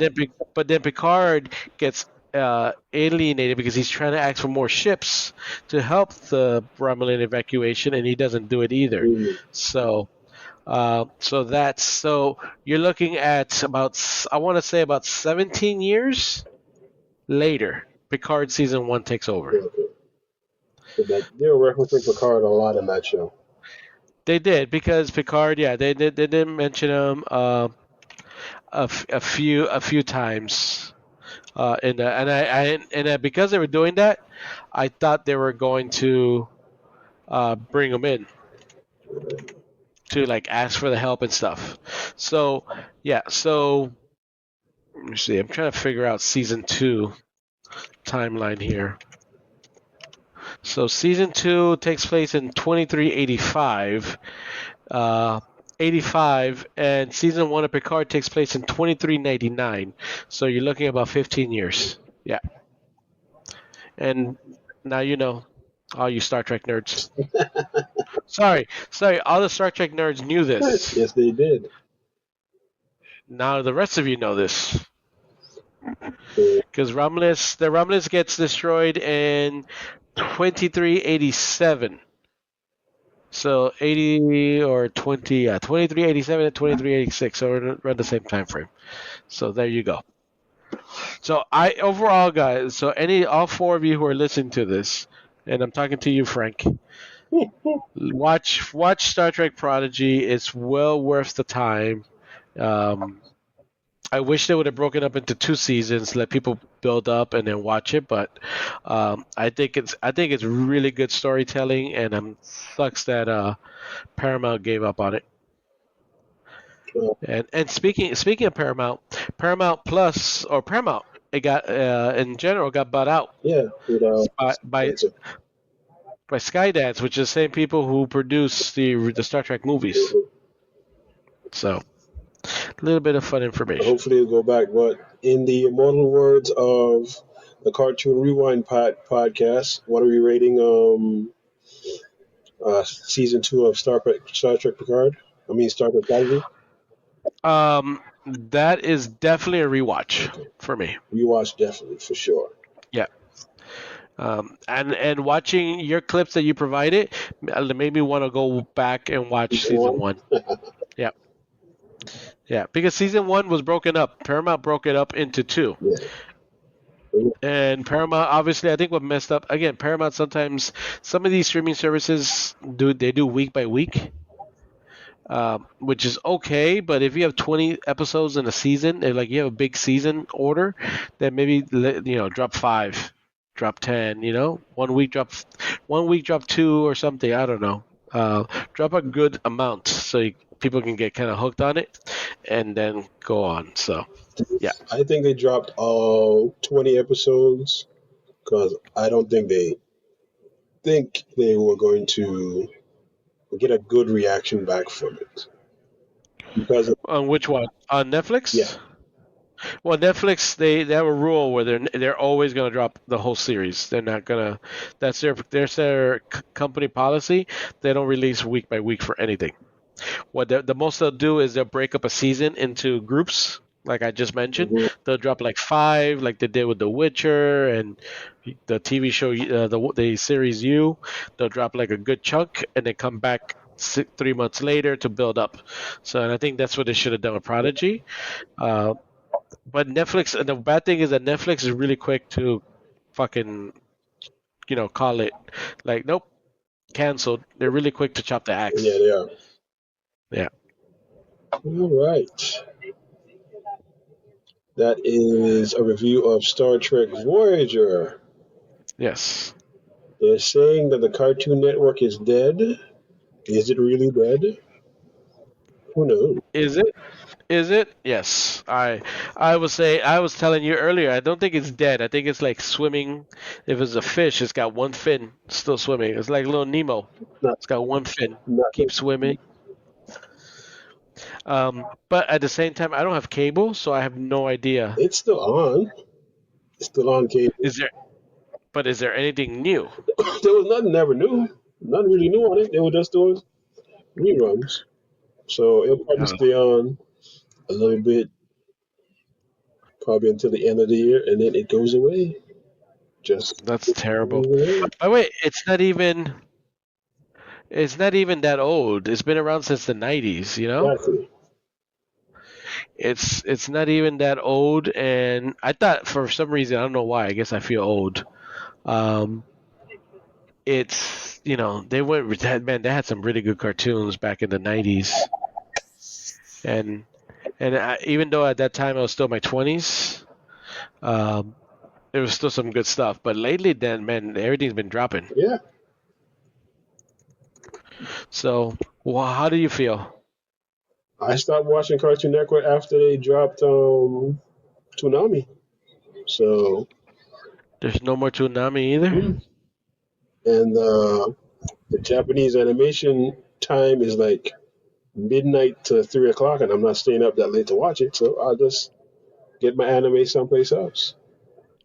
then Picard gets alienated because he's trying to ask for more ships to help the Romulan evacuation, and he doesn't do it either. So you're looking at about 17 years later, Picard season 1 takes over. So they were referencing Picard a lot in that show. They did, because Picard, they did mention him a few times, and because they were doing that, I thought they were going to bring him in to ask for the help and stuff. So let me see. I'm trying to figure out season 2 timeline here. So season 2 takes place in 2385, and season 1 of Picard takes place in 2399. So you're looking at about 15 years. Yeah. And now you know. All you Star Trek nerds. Sorry. All the Star Trek nerds knew this. Yes, they did. Now the rest of you know this. Because Romulus gets destroyed in 2387. So 80 or 20, 2387 and 2386. So we're around the same time frame. So there you go. So overall, guys, all 4 of you who are listening to this, and I'm talking to you, Frank. Watch Star Trek Prodigy. It's well worth the time. I wish they would have broken up into 2 seasons, let people build up and then watch it. But I think it's really good storytelling, and sucks that Paramount gave up on it. And speaking of Paramount Plus or Paramount, it got in general got bought out. Yeah, by Skydance, which is the same people who produce the Star Trek movies. So, a little bit of fun information. Hopefully it'll go back. But in the immortal words of the Cartoon Rewind podcast, what are we rating season 2 of Star Trek Picard? I mean Star Trek Prodigy? That is definitely a rewatch for me. Rewatch definitely, for sure. Yeah. And watching your clips that you provided made me want to go back and watch season 1. Yeah. Yeah, because season 1 was broken up. Paramount broke it up into 2. Yeah. And Paramount, obviously, I think what messed up, again, Paramount sometimes, some of these streaming services do week by week, which is okay, but if you have 20 episodes in a season, and like you have a big season order, then maybe, drop 5, drop 10, 1 week drop 2 or something, I don't know. Drop a good amount so people can get kind of hooked on it and then go on. So, yeah. I think they dropped all 20 episodes because I don't think they were going to get a good reaction back from it. Because on which one? On Netflix? Yeah. Well, Netflix they have a rule where they're always going to drop the whole series. They're not going to. That's their company policy. They don't release week by week for anything. What the most they'll do is they'll break up a season into groups, like I just mentioned. Mm-hmm. They'll drop like 5, like they did with The Witcher and the TV show, the series You. They'll drop like a good chunk and then come back 3 months later to build up. So, and I think that's what they should have done with Prodigy. But Netflix, and the bad thing is that Netflix is really quick to fucking, call it like, nope, canceled. They're really quick to chop the axe. Yeah, they are. Yeah. All right. That is a review of Star Trek Voyager. Yes. They're saying that the Cartoon Network is dead. Is it really dead? Who knows? Is it? Yes. I was telling you earlier, I don't think it's dead. I think it's like swimming. If it's a fish, it's got one fin still swimming. It's like little Nemo. It's got one fin. Keep swimming. But at the same time, I don't have cable, so I have no idea. It's still on. It's still on cable. Is there anything new? There was nothing never new. Nothing really new on it. They were just doing reruns. So it'll probably stay on a little bit, probably until the end of the year, and then it goes away. That's terrible. By the way, it's not even that old. It's been around since the 90s, Exactly. It's not even that old, and I thought for some reason, I don't know why, I guess I feel old. It's, they had some really good cartoons back in the 90s. And even though at that time I was still in my 20s, there was still some good stuff. But lately, then, man, everything's been dropping. Yeah. So, how do you feel? I stopped watching Cartoon Network after they dropped Toonami. So there's no more Toonami either? And the Japanese animation time is like midnight to 3 o'clock, and I'm not staying up that late to watch it, so I'll just get my anime someplace else.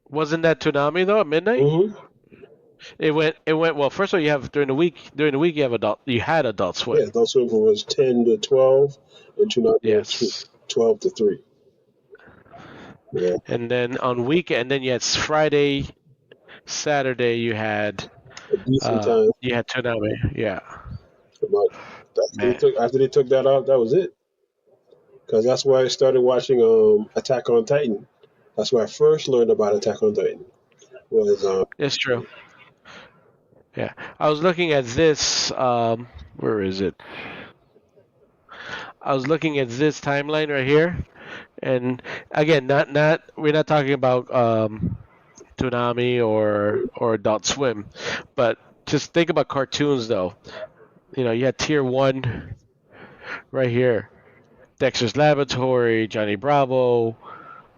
Wasn't that Toonami though at midnight? Mm-hmm. It went well. First of all, you have during the week you had Adult Swim. Yeah, Adult Swim was 10 to 12, and Toonami was 12 to 3. Yeah. And then on weekend, and then you had Friday, Saturday. You had a decent time. You had Toonami. Yeah. After they took that out, that was it. Because that's why I started watching Attack on Titan. That's where I first learned about Attack on Titan. It's true. Yeah, I was looking at this. Where is it? I was looking at this timeline right here, and again, not we're not talking about Toonami or Adult Swim, but just think about cartoons though. You know, you had Tier 1 right here, Dexter's Laboratory, Johnny Bravo.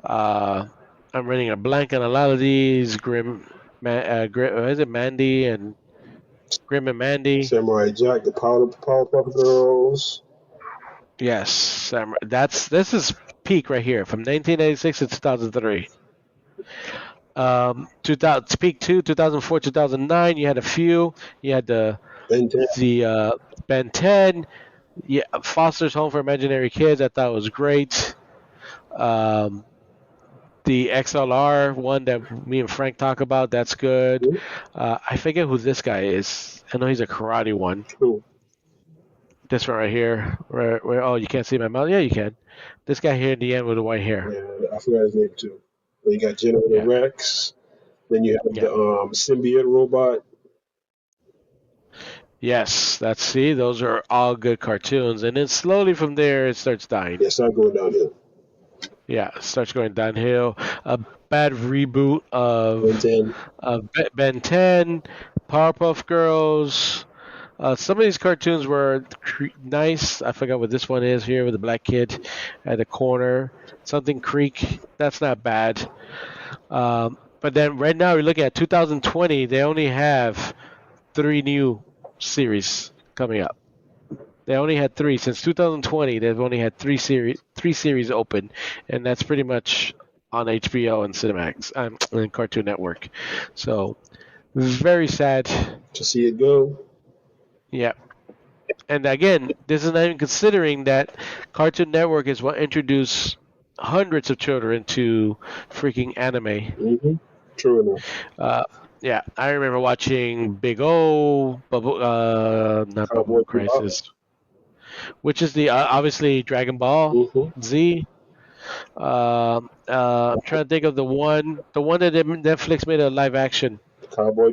I'm running a blank on a lot of these. Is it Mandy and Grim and Mandy? Samurai Jack, the Powerpuff Girls. Yes, this is peak right here from 1986 to 2003. 2000 peak 2004, 2009. You had a few. You had the Ben 10. Yeah, Foster's Home for Imaginary Kids. I thought was great. The XLR one that me and Frank talk about. That's good. I forget who this guy is. I know he's a karate one. Who? This one right here. Where oh, you can't see my mouth? Yeah, you can. This guy here in the end with the white hair. Yeah, I forgot his name too. Then you got Generator Rex. Then you have the symbiote robot. Yes, those are all good cartoons, and then slowly from there it starts dying. Yeah, start going downhill. Yeah, it starts going downhill. A bad reboot of Ben 10, Powerpuff Girls. Some of these cartoons were nice. I forgot what this one is here with the black kid at the corner. Something Creek. That's not bad. But then right now we're looking at 2020. They only have 3 new series coming up. They only had 3 since 2020. They've only had 3 series open, and that's pretty much on HBO and Cinemax and Cartoon Network. So very sad to see it go. Yeah. And again, this is not even considering that Cartoon Network is what introduced hundreds of children to freaking anime. Mm-hmm. True enough. Yeah, I remember watching Big O, not Bubble Crisis, which is the obviously Dragon Ball Z. I'm trying to think of the one that Netflix made a live action. Cowboy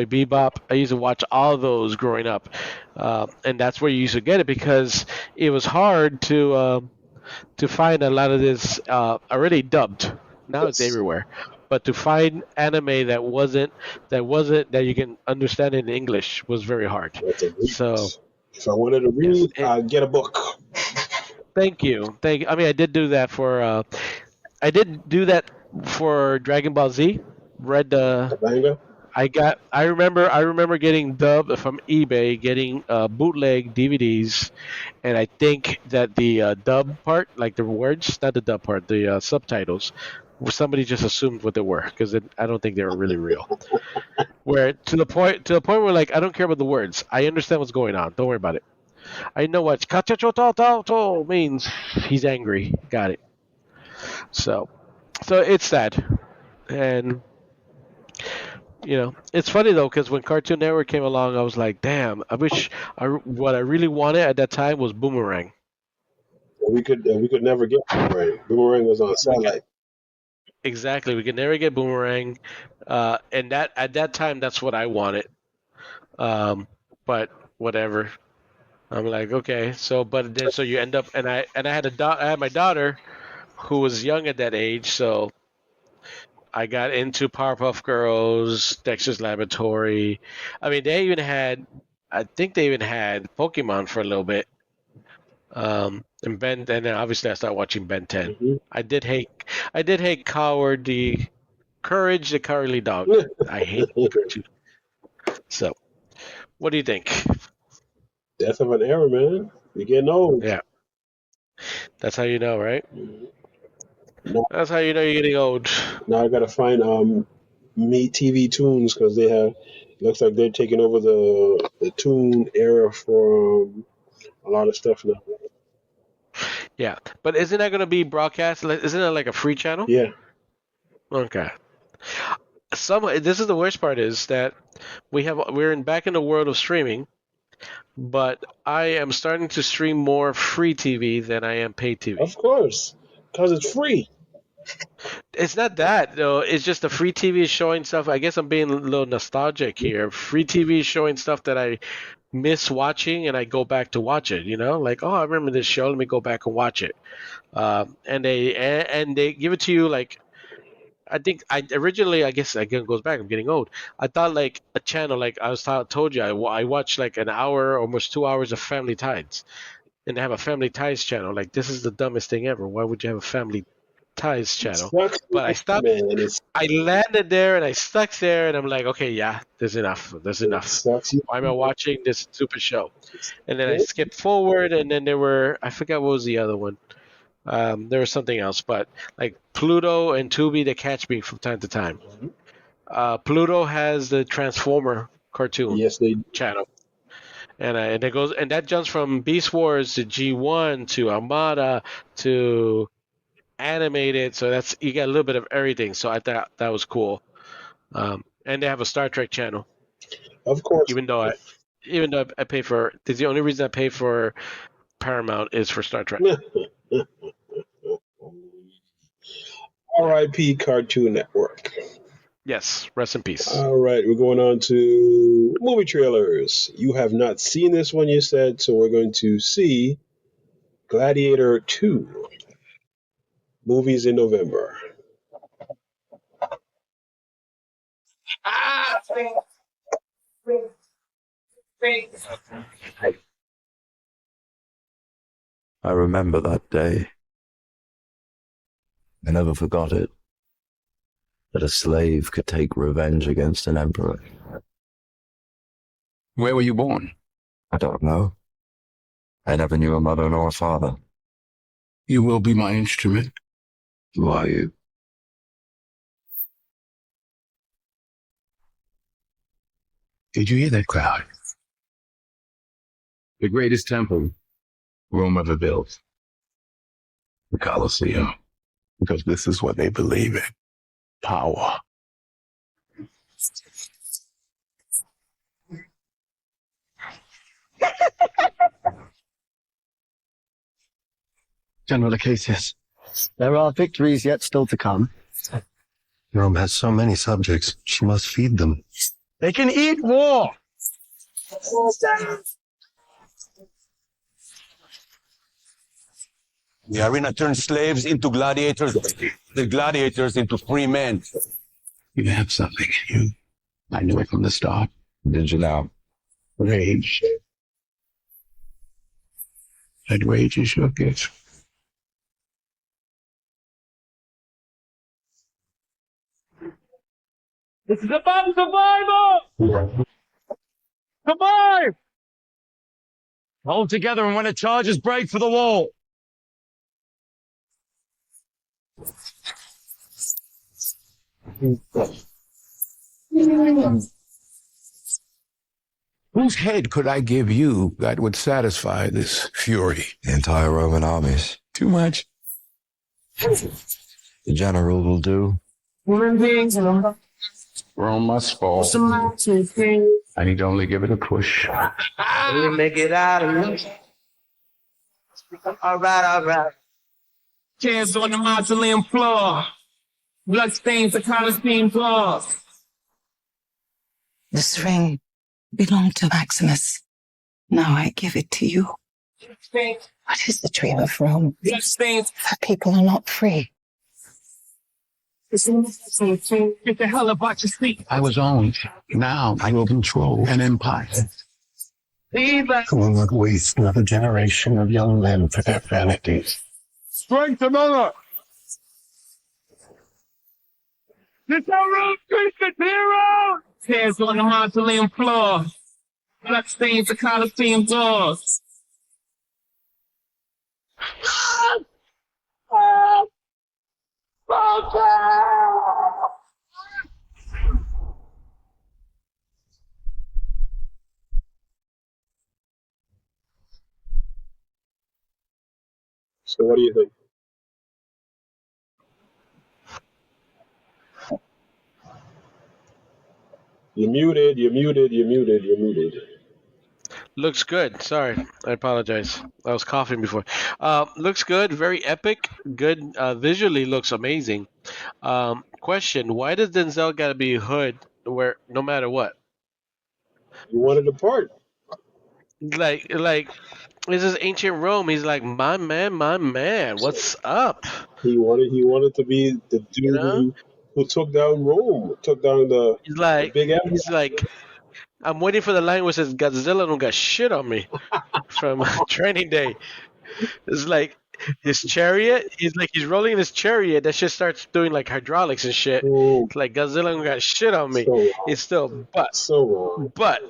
Bebop. I used to watch all of those growing up, and that's where you used to get it because it was hard to find a lot of this already dubbed. Now it's everywhere, but to find anime that you can understand in English was very hard. So if I wanted to read, I'd get a book. Thank you. I mean, I did do that for Dragon Ball Z. Read the manga. I remember getting dubbed from eBay, getting bootleg DVDs, and I think that the dub part, like the words, not the dub part, the subtitles, somebody just assumed what they were because I don't think they were really real. Where to the point where like I don't care about the words, I understand what's going on. Don't worry about it. I know what kachachototo means. He's angry. Got it. So it's sad, and. You know, it's funny though because when Cartoon Network came along, I was like, "Damn! I wish what I really wanted at that time was Boomerang." We could never get Boomerang. Boomerang was on satellite. Exactly, we could never get Boomerang, and that at that time, that's what I wanted. But whatever. I'm like, okay, so you end up, and I had my daughter, who was young at that age, so. I got into Powerpuff Girls, Dexter's Laboratory. I mean, I think they even had Pokemon for a little bit. And then obviously I started watching Ben 10. Mm-hmm. I did hate Courage the Cowardly Dog. I hate the cartoon. So, what do you think? Death of an era, man. You're getting old. Yeah. That's how you know, right? Mm-hmm. That's how you know you're getting old. Now I gotta find Me TV Tunes because looks like they're taking over the Toon era for a lot of stuff now. Yeah, but isn't that gonna be broadcast? Isn't it like a free channel? Yeah. Okay. This is the worst part is that we're back in the world of streaming, but I am starting to stream more free TV than I am paid TV. Of course, because it's free. It's not that though. It's just the free TV is showing stuff. I guess I'm being a little nostalgic here. Free TV is showing stuff that I miss watching, and I go back to watch it. You know, like, oh, I remember this show. Let me go back and watch it. And they give it to you like. I think I originally, I guess again goes back. I'm getting old. I thought like a channel, like I was told you, I watched like an hour, almost 2 hours of Family Ties, and they have a Family Ties channel. Like this is the dumbest thing ever. Why would you have a Family Ties channel? But I stopped. I landed there and I stuck there, and I'm like, okay, yeah, there's enough. There's enough. Why am I watching this stupid show? And then I skipped forward, and then there were, I forgot what was the other one. There was something else, but like Pluto and Tubi, they catch me from time to time. Pluto has the Transformer cartoon channel, and it goes, and that jumps from Beast Wars to G1 to Armada to animated. So that's, you get a little bit of everything. So I thought that was cool. And they have a Star Trek channel. Of course. Even though I pay for, the only reason I pay for Paramount is for Star Trek. R.I.P. Cartoon Network. Yes, rest in peace. All right, we're going on to movie trailers. You have not seen this one, you said, so we're going to see Gladiator 2. Movies in November. I remember that day. I never forgot it. That a slave could take revenge against an emperor. Where were you born? I don't know. I never knew a mother nor a father. You will be my instrument. Who are you? Did you hear that crowd? The greatest temple Rome ever built. The Colosseum. Because this is what they believe in. Power. General Acacius, there are victories yet still to come. Rome has so many subjects. She must feed them. They can eat war! The arena turns slaves into gladiators, the gladiators into free men. You have something in you. I knew it from the start. Did you now? Rage. That rage is your gift. This is about survival! Survive! Hold together and when it charges, break for the wall! Whose head could I give you that would satisfy this fury? The entire Roman armies. Too much. The general will do. Rome must fall. I need to only give it a push. Let me get out of here. All right. Chairs on the mausoleum floor. Bloodstains the Colosseum floors. This ring belonged to Maximus. Now I give it to you. What is the dream of Rome? Bloodstains. Her people are not free. Get the hell up out your seat. I was owned. Now I will control an empire. I will not waste another generation of young men for their vanities. Strength and honor. This our road, Christian hero. Tears on the mausoleum floor. Bloodstains the Colosseum doors. So what do you think? You're muted. Looks good. Sorry, I apologize. I was coughing before. Looks good. Very epic. Good. Visually looks amazing. Question: why does Denzel gotta be Hood? Where no matter what, You wanted the part. like this is ancient Rome. He's like my man. What's up? He wanted to be the dude You know? who took down Rome, took down the big empire. He's like. I'm waiting for the line where it says Godzilla don't got shit on me from Training Day. It's like his chariot. He's rolling his chariot. That shit starts doing like hydraulics and shit. It's like Godzilla don't got shit on me. It's still but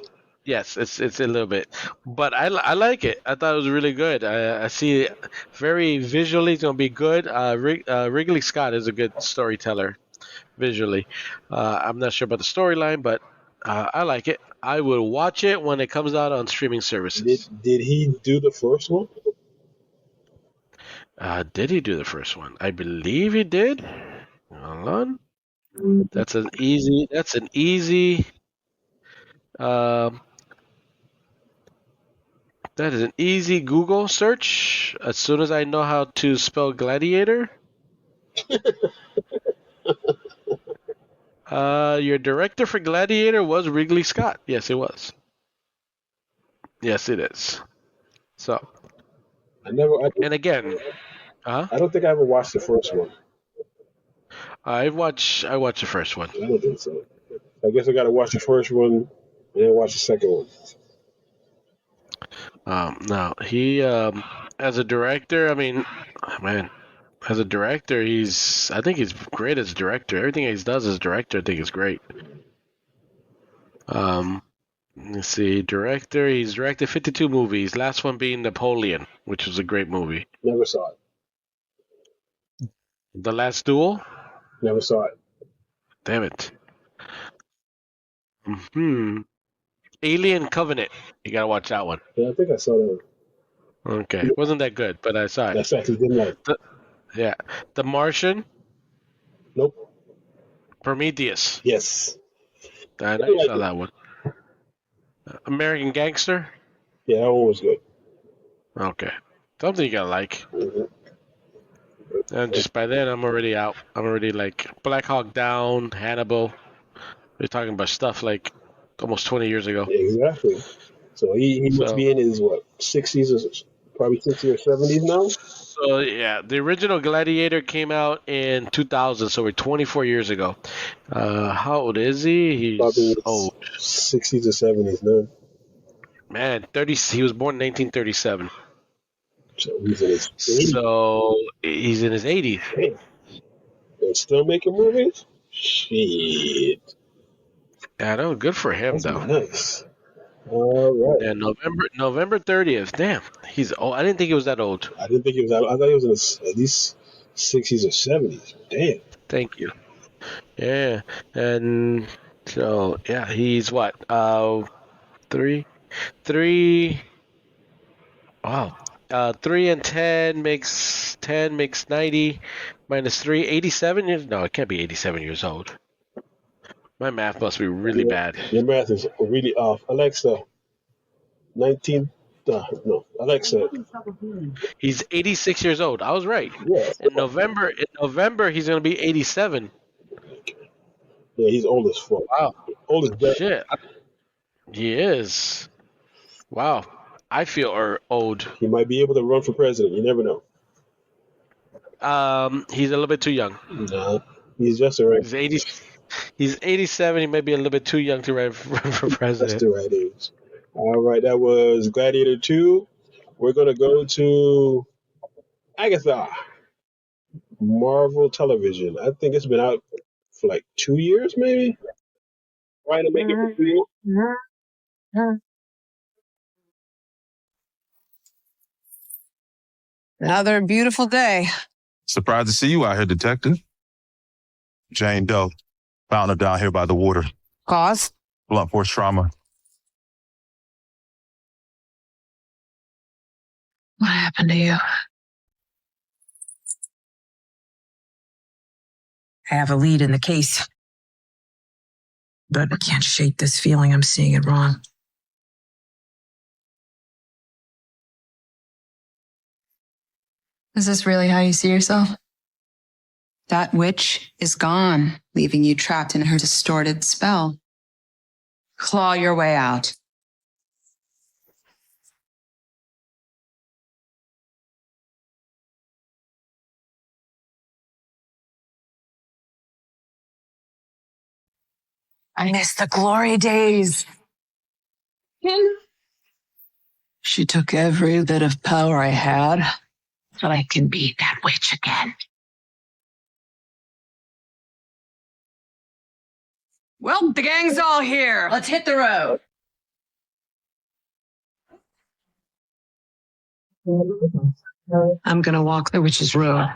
yes, it's a little bit. But I like it. I thought it was really good. I see it very visually. It's gonna be good. Ridley Scott is a good storyteller visually. I'm not sure about the storyline, but I like it. I will watch it when it comes out on streaming services. Did he do the first one? Did he do the first one? I believe he did. Hold on. That's an easy. That is an easy Google search. As soon as I know how to spell gladiator. Your director for Gladiator was Ridley Scott. Yes, it was. Yes, it is. So. And again, I don't think I ever watched the first one. I watched the first one. I don't think so. I guess I got to watch the first one and then watch the second one. No, he as a director, I mean, man. As a director, I think he's great as a director. Everything he does as a director, I think is great. Let's see, director. He's directed 52 movies. Last one being Napoleon, which was a great movie. Never saw it. The Last Duel. Never saw it. Damn it. Alien Covenant. You gotta watch that one. Yeah, I think I saw that one. Okay, it wasn't that good, but I saw it. That's actually didn't like. Yeah, The Martian. Nope. Prometheus. Yes. I know you saw that one. American Gangster. Yeah, that one was good. Okay, something you gotta like. And just by then, I'm already out. I'm already like Black Hawk Down, Hannibal. We're talking about stuff like almost 20 years ago. Exactly. So he must be in his 60s or probably 60s or 70s now. So yeah, the original Gladiator came out in 2000, so we're 24 years ago. How old is he? He's probably old. 60s or 70s now. Man, 30. He was born in 1937. So he's in his 80s. So he's in his 80s. And still making movies? Shit. Yeah, no, good for him That's though. Nice. All right. And November 30th. Damn, he's old. I didn't think he was that old. I didn't think he was that. I thought he was in at least 60s or 70s. Damn. Thank you. Yeah, and so yeah, he's what? 3. Wow. 3 and 10 makes 90 minus 3. 87 years? No, it can't be 87 years old. My math must be really bad. Your math is really off. Alexa, Alexa. He's 86 years old. I was right. Yeah. In November, he's going to be 87. Yeah, he's old as fuck. Wow. Old as death. Shit. He is. Wow. I feel old. He might be able to run for president. You never know. He's a little bit too young. No, he's just alright. He's 87. He may be a little bit too young to run for president. That's the right age. All right, that was Gladiator 2. We're going to go to Agatha. Marvel Television. I think it's been out for like 2 years, maybe. Trying to make it for 2 years. Another beautiful day. Surprised to see you out here, Detective. Jane Doe. Found her down here by the water. Cause? Blunt force trauma. What happened to you? I have a lead in the case. But I can't shake this feeling I'm seeing it wrong. Is this really how you see yourself? That witch is gone, leaving you trapped in her distorted spell. Claw your way out. I miss the glory days. She took every bit of power I had, but I can be that witch again. Well, the gang's all here. Let's hit the road. I'm gonna walk the witch's road.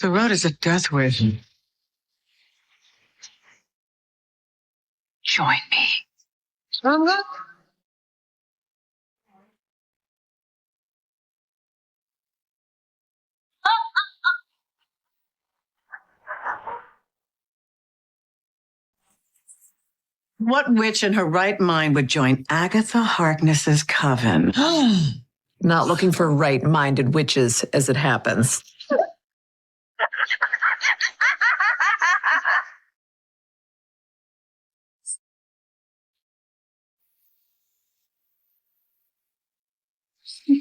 The road is a death wish. Join me. What witch in her right mind would join Agatha Harkness's coven? Not looking for right-minded witches, as it happens.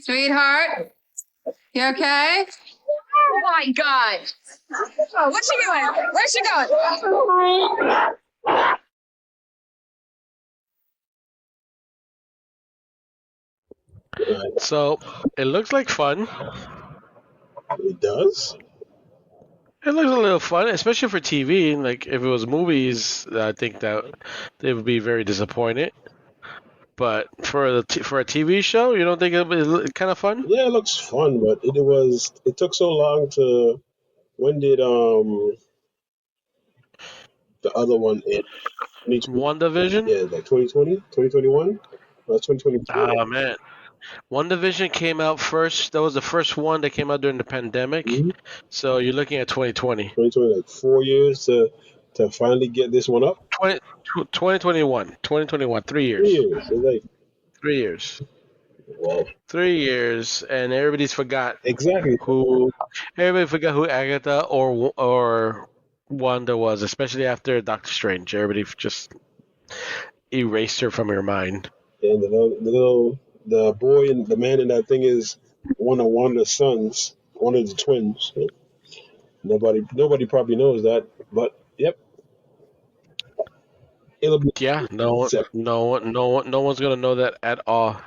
Sweetheart, you okay? Oh my God! Oh, what's she doing? Where's she going? So it looks like fun. It does. It looks a little fun, especially for TV. Like if it was movies, I think that they would be very disappointed. But for a TV show, you don't think it would be kind of fun? Yeah, it looks fun, but it took so long to. When did the other one end? WandaVision? Yeah, like 2020, 2021? That's 2022. Oh man, WandaVision came out first. That was the first one that came out during the pandemic. So you're looking at 2020. 2020, like 4 years to finally get this one up. 2021, 3 years. 3 years. It's like 3 years. Wow. 3 years, and everybody's forgot exactly everybody forgot who Agatha or Wanda was, especially after Doctor Strange. Everybody just erased her from your mind. And the boy and the man in that thing is one of Wanda's sons, one of the twins. So nobody probably knows that, but yep. It'll be no one's gonna know that at all,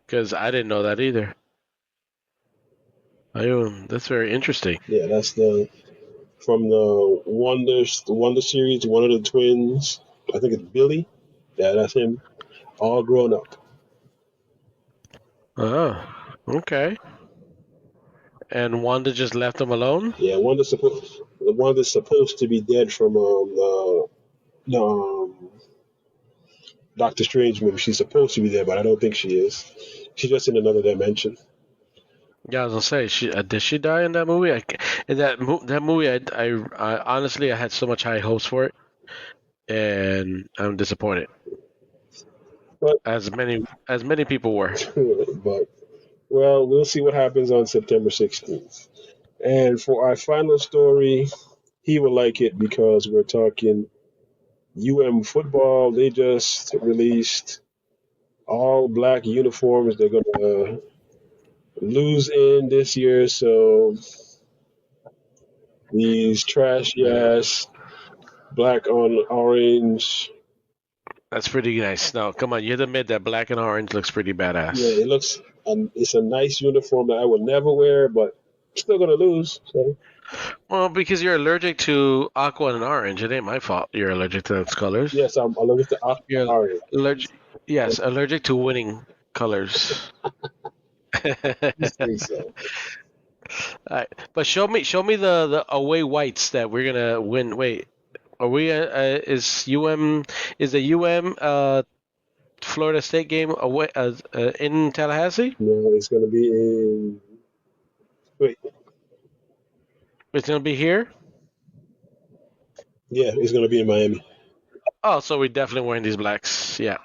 because I didn't know that either. That's very interesting. Yeah, that's from the Wonder series, one of the twins. I think it's Billy. Yeah, that's him. All grown up. Oh, okay. And Wanda just left him alone? Yeah, Wanda's supposed to be dead from Doctor Strange movie. She's supposed to be there, but I don't think she is. She's just in another dimension. Yeah, I was gonna say, did she die in that movie? In that movie, I honestly I had so much high hopes for it, and I'm disappointed. But, as many people were. But well, we'll see what happens on September 16th. And for our final story, he will like it because we're talking football. They just released all black uniforms. They're gonna lose in this year, so these trashy ass black on orange. That's pretty nice. No, come on, you have to admit that black and orange looks pretty badass. Yeah, it looks. It's a nice uniform that I would never wear, but still gonna lose. So. Well, because you're allergic to aqua and orange, it ain't my fault. You're allergic to those colors. Yes, I'm allergic to aqua and orange. Allergic to winning colors. So. All right, but show me the away whites that we're gonna win. Wait, are we? Is the Florida State game away in Tallahassee? No, it's gonna be in. Wait. It's gonna be here. Yeah, it's gonna be in Miami. Oh, so we're definitely wearing these blacks. Yeah.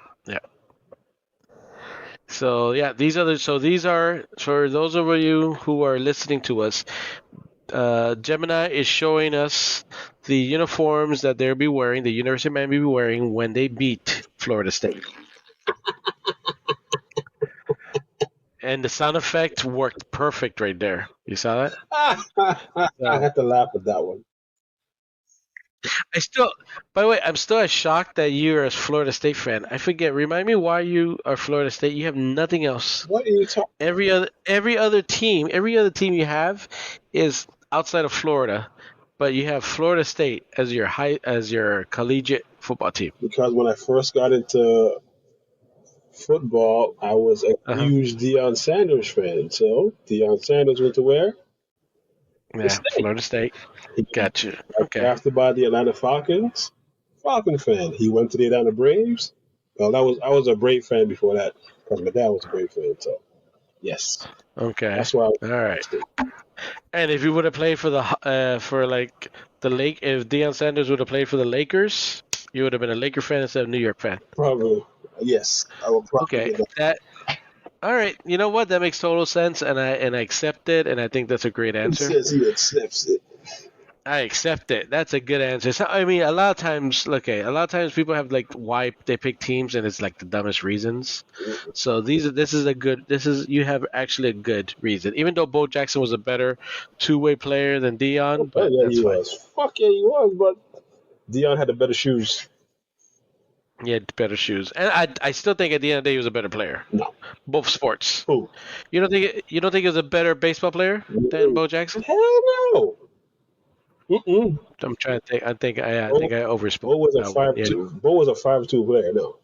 So yeah, these are for those of you who are listening to us. Gemini is showing us the uniforms that they'll be wearing, the University of Miami will be wearing when they beat Florida State. And the sound effect worked perfect right there. You saw that? I had to laugh at that one. By the way, I'm still as shocked that you're a Florida State fan. I forget. Remind me why you are Florida State. You have nothing else. What are you talking? Every other team you have is outside of Florida, but you have Florida State as your collegiate football team. Because when I first got into football, I was a huge Deion Sanders fan. So Deion Sanders went to where? Yeah, Florida State. Gotcha. Okay. Drafted by the Atlanta Falcons. Falcon fan. He went to the Atlanta Braves. Well, I was a Brave fan before that because my dad was a Brave fan. So, yes. Okay. That's why. All right. And if you would have played for if Deion Sanders would have played for the Lakers, you would have been a Laker fan instead of a New York fan. Probably. Yes. I will probably. Okay. All right. You know what? That makes total sense, and I accept it, and I think that's a great answer. He says he accepts it. I accept it. That's a good answer. So, I mean, a lot of times people have why they pick teams, and it's like the dumbest reasons. So you have actually a good reason. Even though Bo Jackson was a better two-way player than Deion, but yeah, that's he fine. was. Fuck yeah, he was. But Deion had the better shoes. He had better shoes, and I still think at the end of the day he was a better player. No, both sports. Who? You don't think he was a better baseball player than Bo Jackson? Hell no. I'm trying to think. I think I overspoke. Bo was a 5'2". Bo was a 5'2" player. No,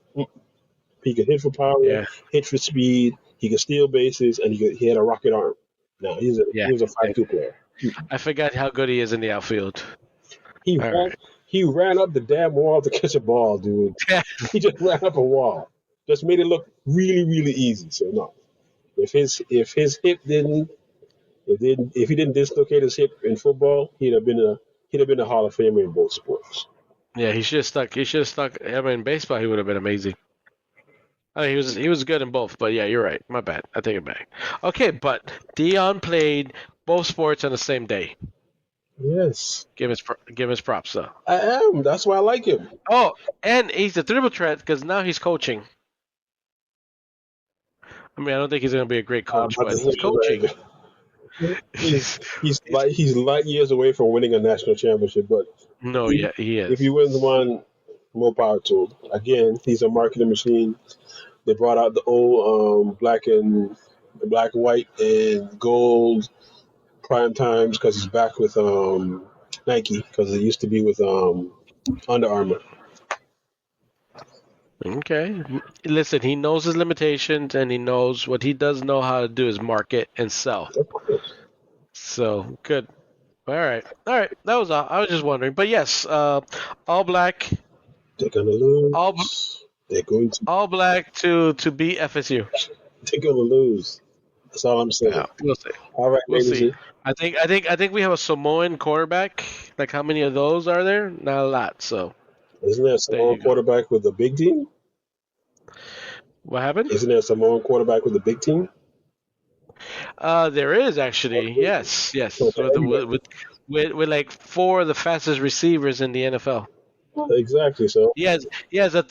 he could hit for power, hit for speed. He could steal bases, and he had a rocket arm. No, he was a 5'2" player. I forgot how good he is in the outfield. He ran up the damn wall to catch a ball, dude. He just ran up a wall. Just made it look really, really easy. So no, if he didn't dislocate his hip in football, he'd have been a Hall of Famer in both sports. Yeah, he should have stuck. I mean, in baseball, he would have been amazing. I mean, he was good in both, but yeah, you're right. My bad. I take it back. Okay, but Deion played both sports on the same day. Yes. Give his props, though. I am. That's why I like him. Oh, and he's a triple threat because now he's coaching. I mean, I don't think he's going to be a great coach, but he's coaching. He's light years away from winning a national championship, but no, he is. If he wins one, more power to him. Again, he's a marketing machine. They brought out the old black and white and gold prime times because he's back with Nike because it used to be with Under Armour. Okay. Listen, he knows his limitations and he knows what he does know how to do is market and sell. So, good. All right. That was all. I was just wondering. But yes, all black. They're going to lose. They're going to. All black to beat FSU. They're going to lose. That's all I'm saying. Yeah, we'll see. All right, we'll ladies. See. I think we have a Samoan quarterback. Like, how many of those are there? Not a lot. So. Isn't there a Samoan quarterback with a big team? What happened? Isn't there a Samoan quarterback with a big team? There is actually. Yes. With like 4 of the fastest receivers in the NFL. Exactly. So he has the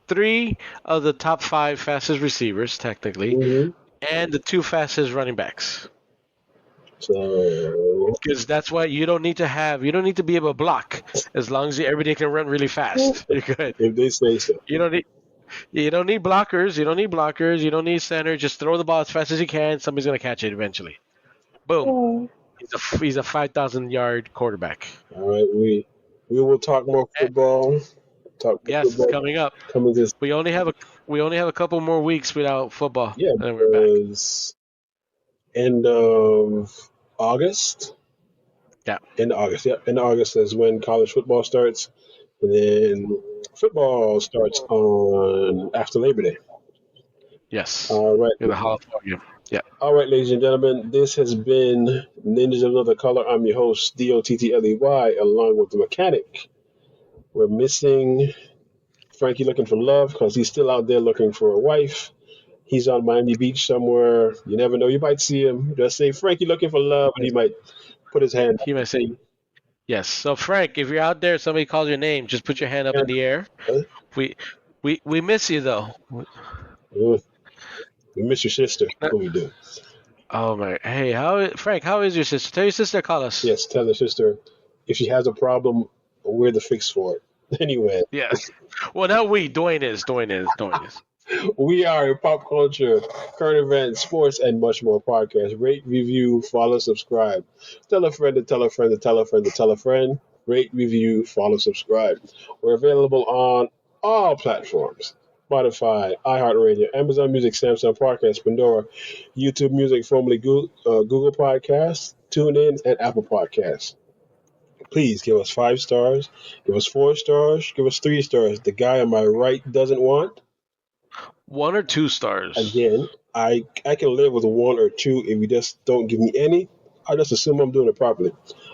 3 of the top 5 fastest receivers technically, and the 2 fastest running backs. So because that's why you don't need to be able to block as long as everybody can run really fast. You're good. If they say so. You don't need blockers. You don't need center. Just throw the ball as fast as you can. Somebody's gonna catch it eventually. Boom. He's a 5,000-yard quarterback. All right, we will talk more football. Yes, it's coming up. We only have a couple more weeks without football. Yeah, and then we're back. End of August. Yeah. End of August. Yep. End of August is when college football starts, and then football starts on after Labor Day. Yes. All right. In the Hall of Fame. Yeah. All right, ladies and gentlemen, this has been Ninjas of Another Color. I'm your host, Dottley, along with the mechanic. We're missing Frankie looking for love because he's still out there looking for a wife. He's on Miami Beach somewhere. You never know. You might see him. Just say Frankie looking for love, and he might put his hand. He might say yes. So Frank, if you're out there, somebody calls your name, just put your hand up in the air. We miss you though. We miss your sister. What we do? Oh my! Hey, Frank? How is your sister? Tell your sister to call us. Yes, tell your sister if she has a problem, we're the fix for it. Anyway. Yes. Well, now Dwayne is. We are a pop culture, current events, sports, and much more podcast. Rate, review, follow, subscribe. Tell a friend to tell a friend to tell a friend to tell a friend. Rate, review, follow, subscribe. We're available on all platforms. Spotify, iHeartRadio, Amazon Music, Samsung Podcast, Pandora, YouTube Music, formerly Google Podcasts, TuneIn, and Apple Podcasts. Please give us 5 stars, give us 4 stars, give us 3 stars. The guy on my right doesn't want 1 or 2 stars. Again, I can live with 1 or 2. If you just don't give me any, I just assume I'm doing it properly.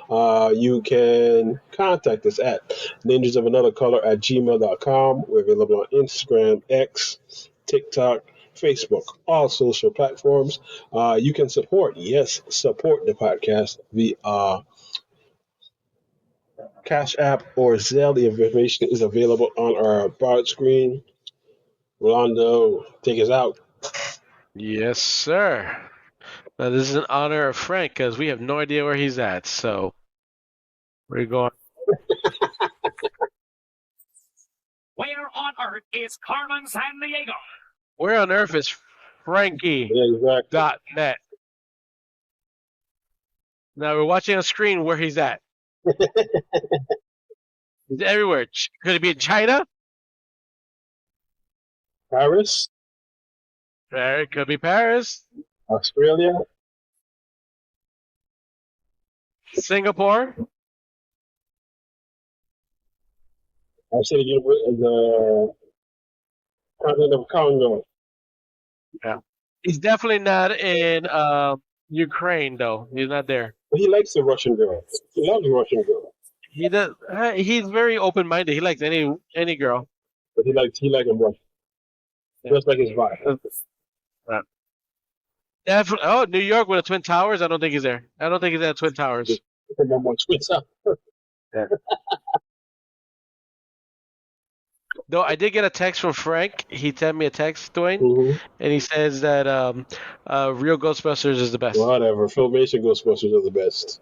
You can contact us at ninjasofanotheracolor@gmail.com. We're available on Instagram, X, TikTok, Facebook, all social platforms. You can support the podcast via Cash App or Zelle. The information is available on our about screen. Rolando, take us out. Yes, sir. Now, this is in honor of Frank because we have no idea where he's at. So, we're going. Where on earth is Carmen Sandiego? Where on earth is Frankie.net? Now, we're watching a screen where he's at. He's everywhere. Could it be in China? Paris? It could be Paris. Australia? Singapore? I said the continent of Congo. Yeah. He's definitely not in Ukraine, though. He's not there. But he likes the Russian girl. He loves the Russian girl. He does. He's very open-minded. He likes any girl. But he likes them Russian. Yeah. Just like his vibe. Right. Definitely. Oh, New York with the Twin Towers? I don't think he's there. I don't think he's at Twin Towers. Yeah. Though I did get a text from Frank. He sent me a text, Dwayne, and he says that Real Ghostbusters is the best. Whatever. Filmation Ghostbusters are the best.